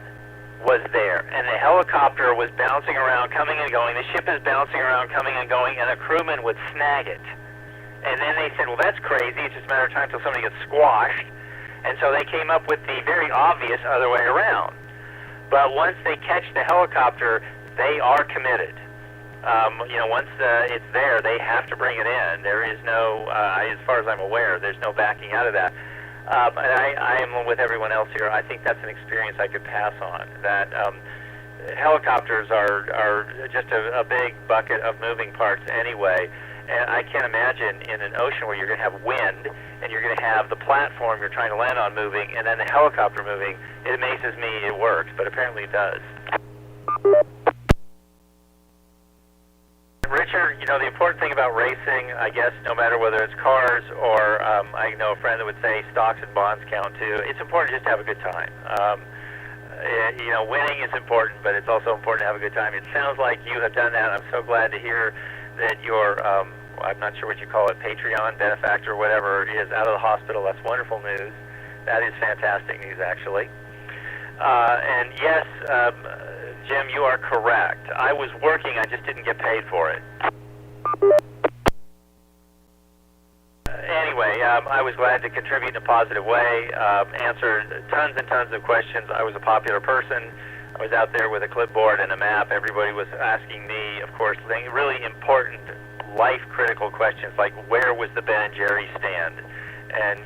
was there, and the helicopter was bouncing around, coming and going. The ship is bouncing around, coming and going, and the crewman would snag it. And then they said, well, that's crazy. It's just a matter of time until somebody gets squashed. And so they came up with the very obvious other way around. But once they catch the helicopter, they are committed. Once it's there, they have to bring it in. There is no, as far as I'm aware, there's no backing out of that. And I am with everyone else here. I think that's an experience I could pass on. That helicopters are just a big bucket of moving parts anyway. And I can't imagine in an ocean where you're going to have wind and you're going to have the platform you're trying to land on moving and then the helicopter moving. It amazes me it works, but apparently it does. Richard, the important thing about racing, I guess, no matter whether it's cars or I know a friend that would say stocks and bonds count too, it's important just to have a good time. Winning is important, but it's also important to have a good time. It sounds like you have done that. I'm so glad to hear that your, I'm not sure what you call it, Patreon, benefactor, whatever it is, out of the hospital. That's wonderful news. That is fantastic news, actually. And yes, Jim, you are correct. I was working, I just didn't get paid for it. Anyway, I was glad to contribute in a positive way, answered tons and tons of questions. I was a popular person. I was out there with a clipboard and a map. Everybody was asking me, of course, really important, life-critical questions like where was the Ben & Jerry's stand? And,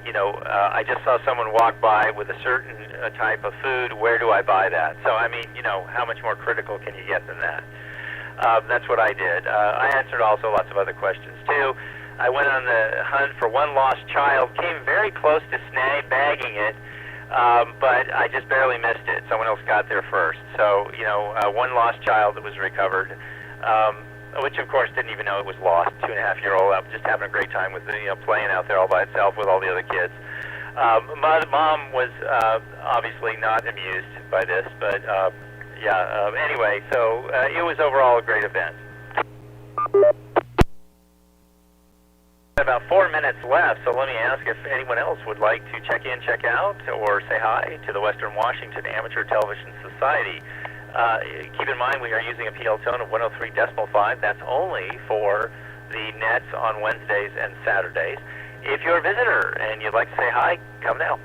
I just saw someone walk by with a certain type of food. Where do I buy that? So, I mean, how much more critical can you get than that? That's what I did. I answered also lots of other questions, too. I went on the hunt for one lost child, came very close to bagging it, but I just barely missed it. Someone else got there first. So, one lost child that was recovered, which of course didn't even know it was lost. 2.5-year-old, just having a great time with playing out there all by itself with all the other kids. Mom was obviously not amused by this, but anyway, so it was overall a great event. About 4 minutes left, so let me ask if anyone else would like to check in, check out, or say hi to the Western Washington Amateur Television Society. Keep in mind we are using a PL tone of 103.5. That's only for the nets on Wednesdays and Saturdays. If you're a visitor and you'd like to say hi, come now.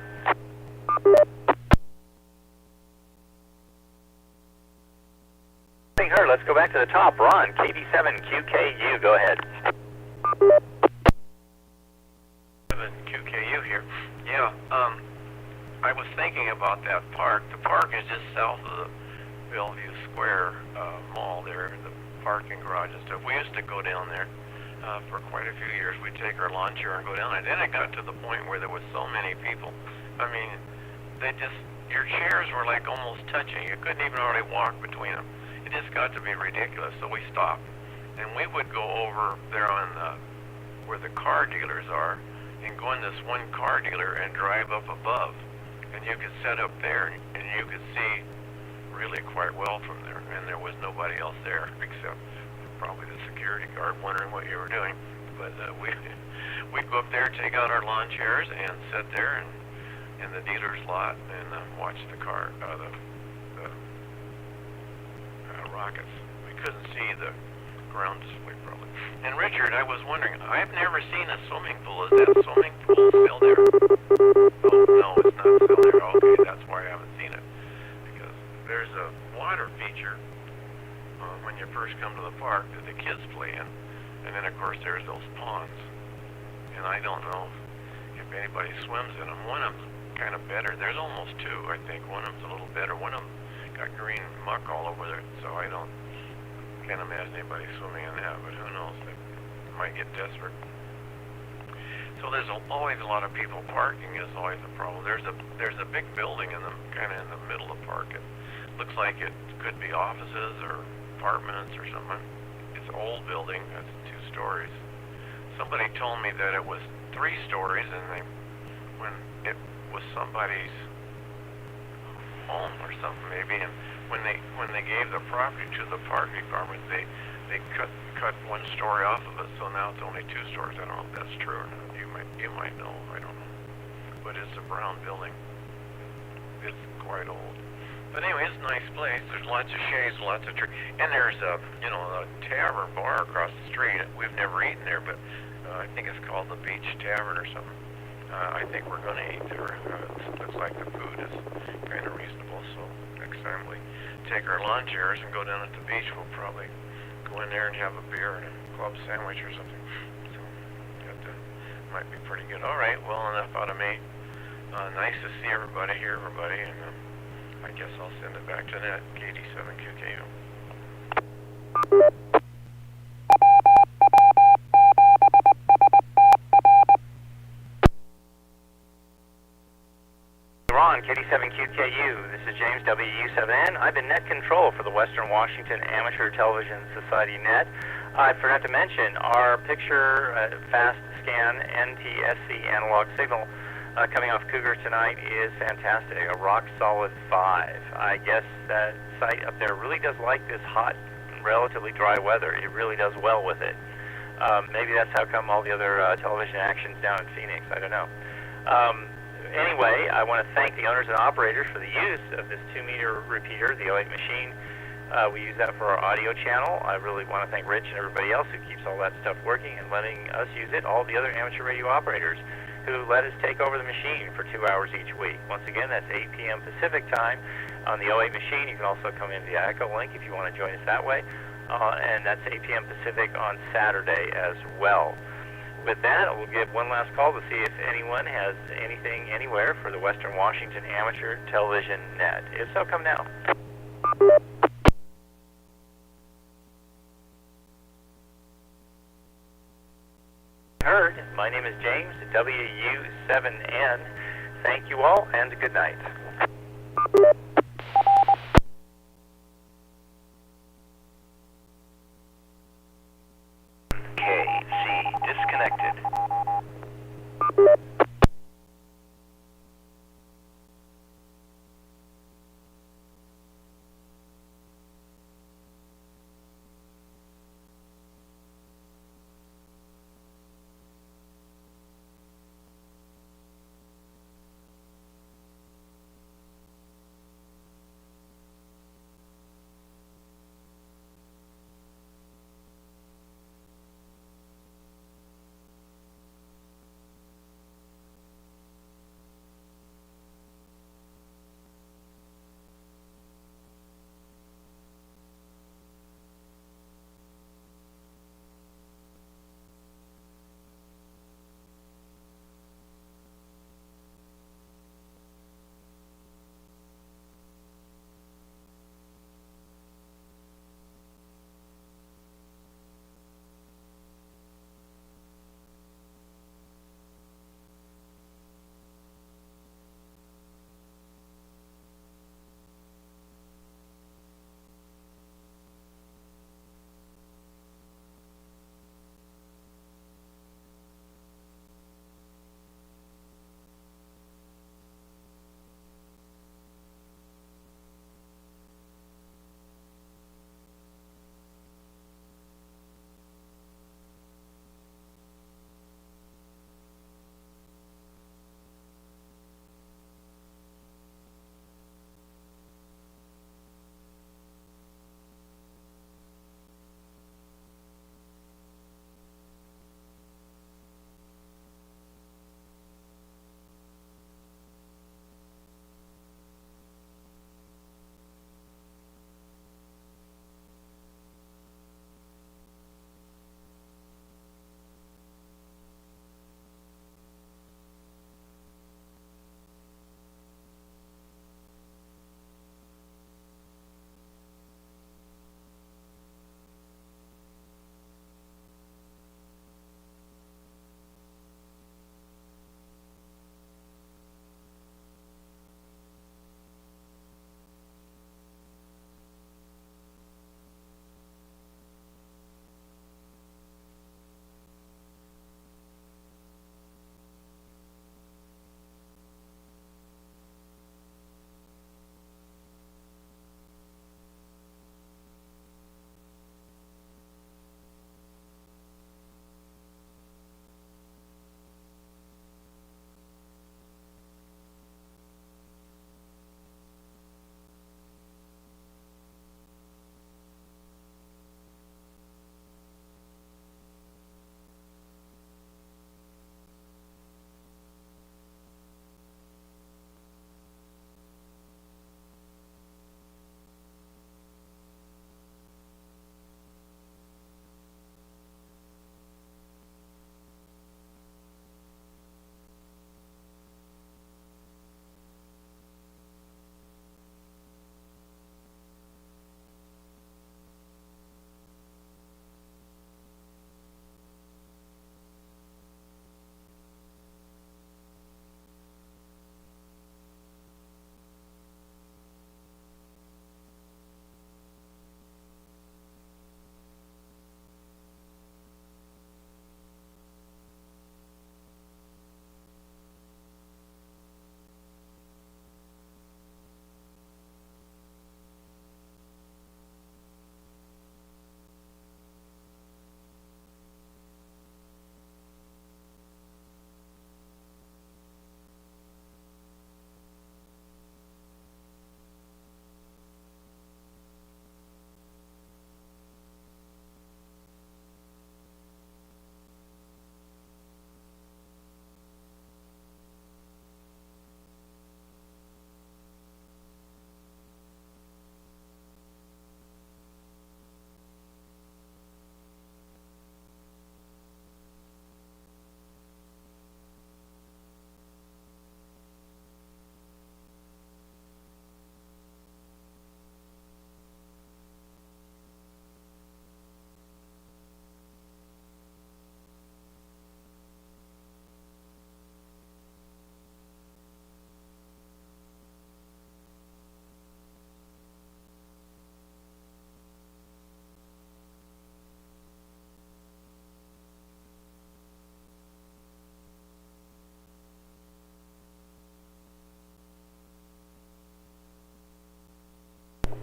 being heard. Let's go back to the top. Ron, KD7QKU, go ahead. QKU here. Yeah, I was thinking about that park. The park is just south of the Bellevue Square Mall there, the parking garage and stuff. We used to go down there for quite a few years. We'd take our lawn chair and go down, and then it got to the point where there was so many people. I mean, your chairs were like almost touching. You couldn't even hardly walk between them. It just got to be ridiculous, so we stopped. And we would go over there on where the car dealers are, and go in this one car dealer and drive up above. And you could set up there, and you could see really quite well from there. And there was nobody else there except probably the security guard wondering what you were doing. But we'd go up there, take out our lawn chairs, and sit there in the dealer's lot and watch the car, the rockets. We couldn't see the ground display probably. And Richard, I was wondering, I've never seen a swimming pool. Is that swimming pool still there? Oh, no, it's not still there. Okay, that's why I haven't seen it. Because there's a water feature when you first come to the park that the kids play in. And then, of course, there's those ponds. And I don't know if anybody swims in them. One of them's kind of better. There's almost two, I think. One of them's a little better. One of them got green muck all over there, so I can't imagine anybody swimming in that, but who knows, they might get desperate. So there's always a lot of people. Parking is always a problem. There's a big building kind of in the middle of the park. It looks like it could be offices or apartments or something. It's an old building. It's 2 stories. Somebody told me that it was 3 stories, and when it was somebody's home or something maybe, and when they gave the property to the park department, they cut 1 story off of it, so now it's only 2 stories. I don't know if that's true or not. You might know. I don't know. But it's a brown building. It's quite old. But anyway, it's a nice place. There's lots of shades, lots of trees, and there's a tavern bar across the street. We've never eaten there, but I think it's called the Beach Tavern or something. I think we're going to eat there. It looks like the food is kind of reasonable, so next time we take our lawn chairs and go down at the beach, we'll probably go in there and have a beer and a club sandwich or something. So that might be pretty good. All right, well, enough out of me. Nice to see everybody, hear everybody, and I guess I'll send it back to Net, KD7QKU. Ron, KD7QKU, this is James, WW7N. I've been net control for the Western Washington Amateur Television Society Net. I forgot to mention our picture fast scan NTSC analog signal coming off Cougar tonight is fantastic, a rock solid 5. I guess that site up there really does like this hot, relatively dry weather. It really does well with it. Maybe that's how come all the other television action's down in Phoenix. I don't know. Anyway, I want to thank the owners and operators for the use of this 2-meter repeater, the 08 machine. We use that for our audio channel. I really want to thank Rich and everybody else who keeps all that stuff working and letting us use it, all the other amateur radio operators who let us take over the machine for 2 hours each week. Once again, that's 8 p.m. Pacific time on the 08 machine. You can also come in via Echo Link if you want to join us that way. And that's 8 p.m. Pacific on Saturday as well. With that, we'll give one last call to see if anyone has anything anywhere for the Western Washington Amateur Television Net. If so, come now. Heard. My name is James, WU7N. Thank you all, and good night. KC disconnected.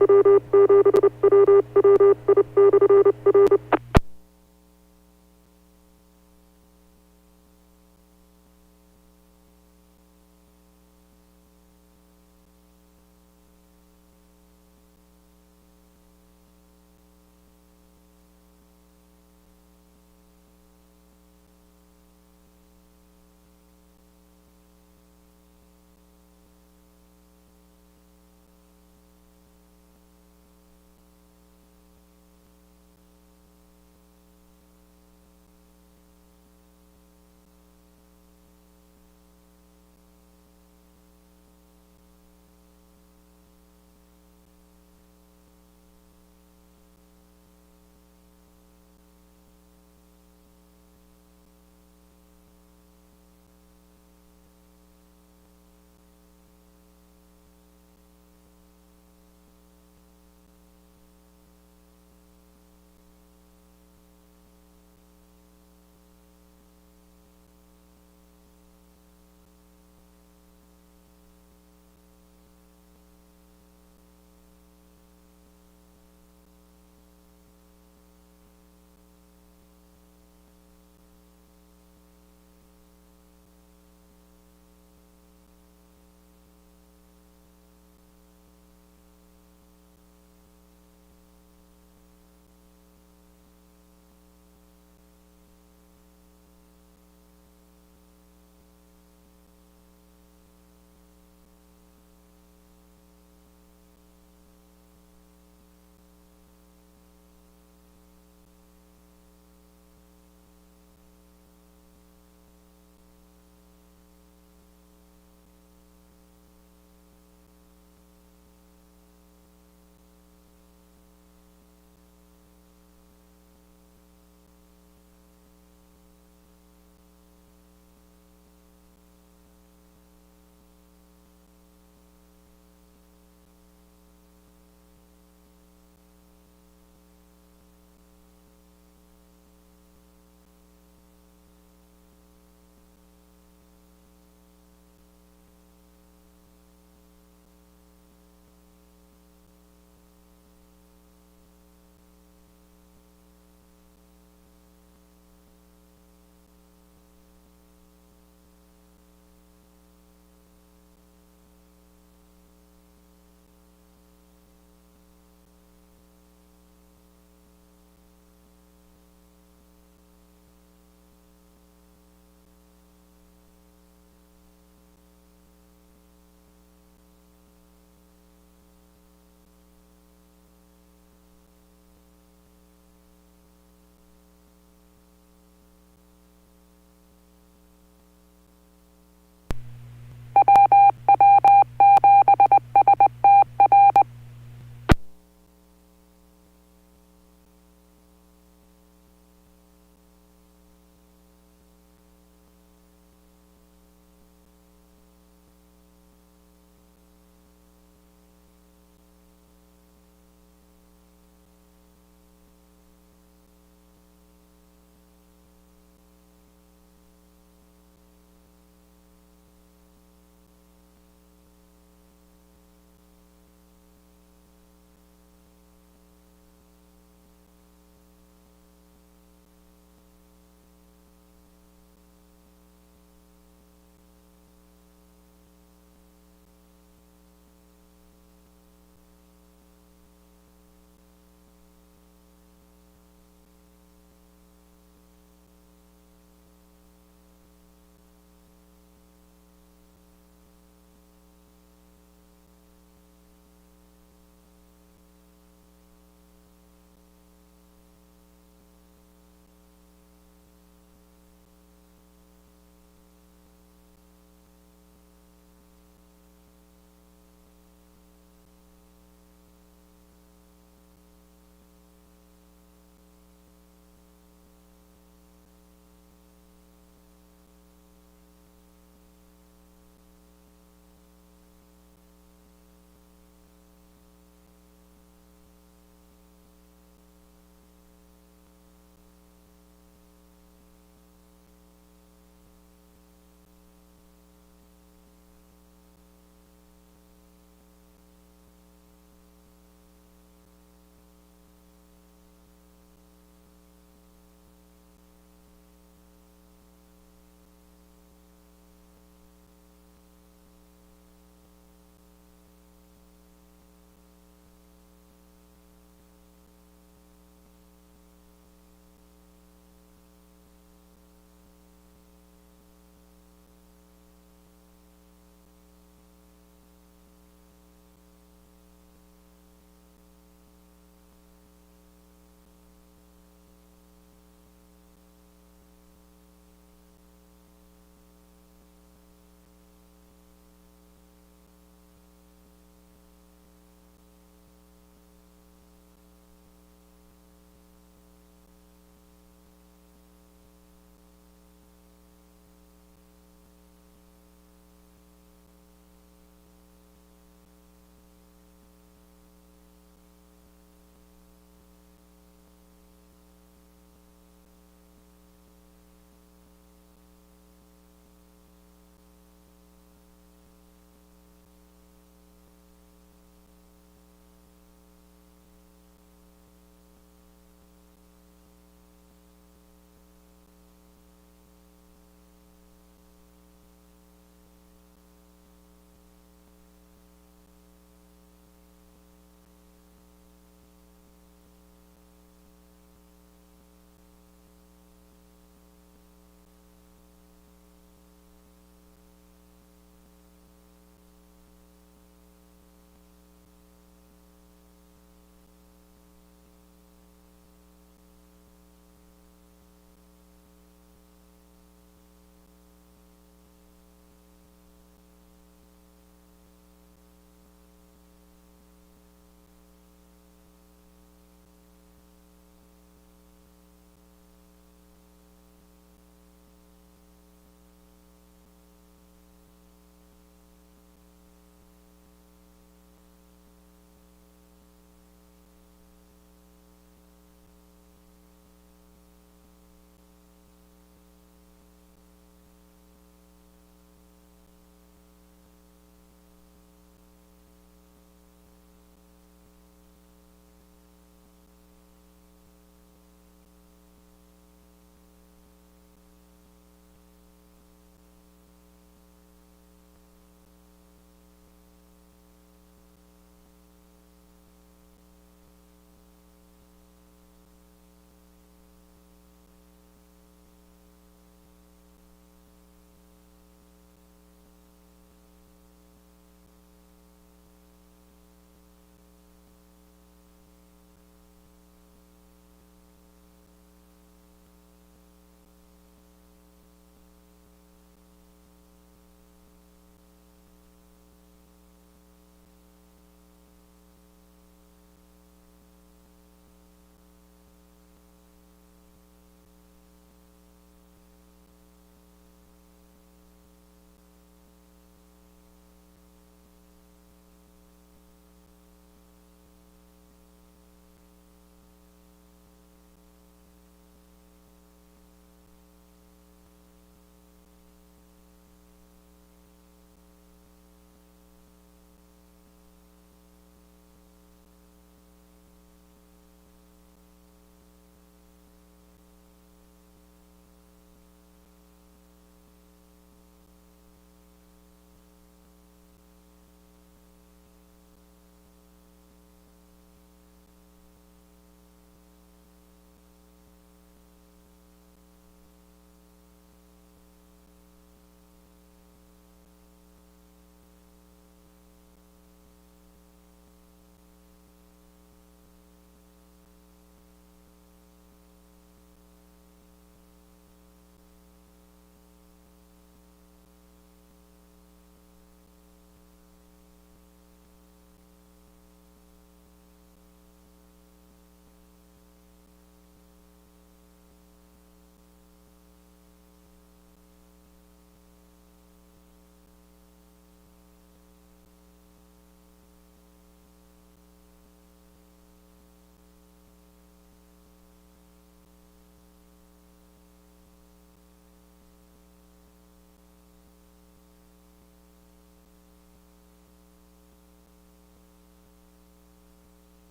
Bye.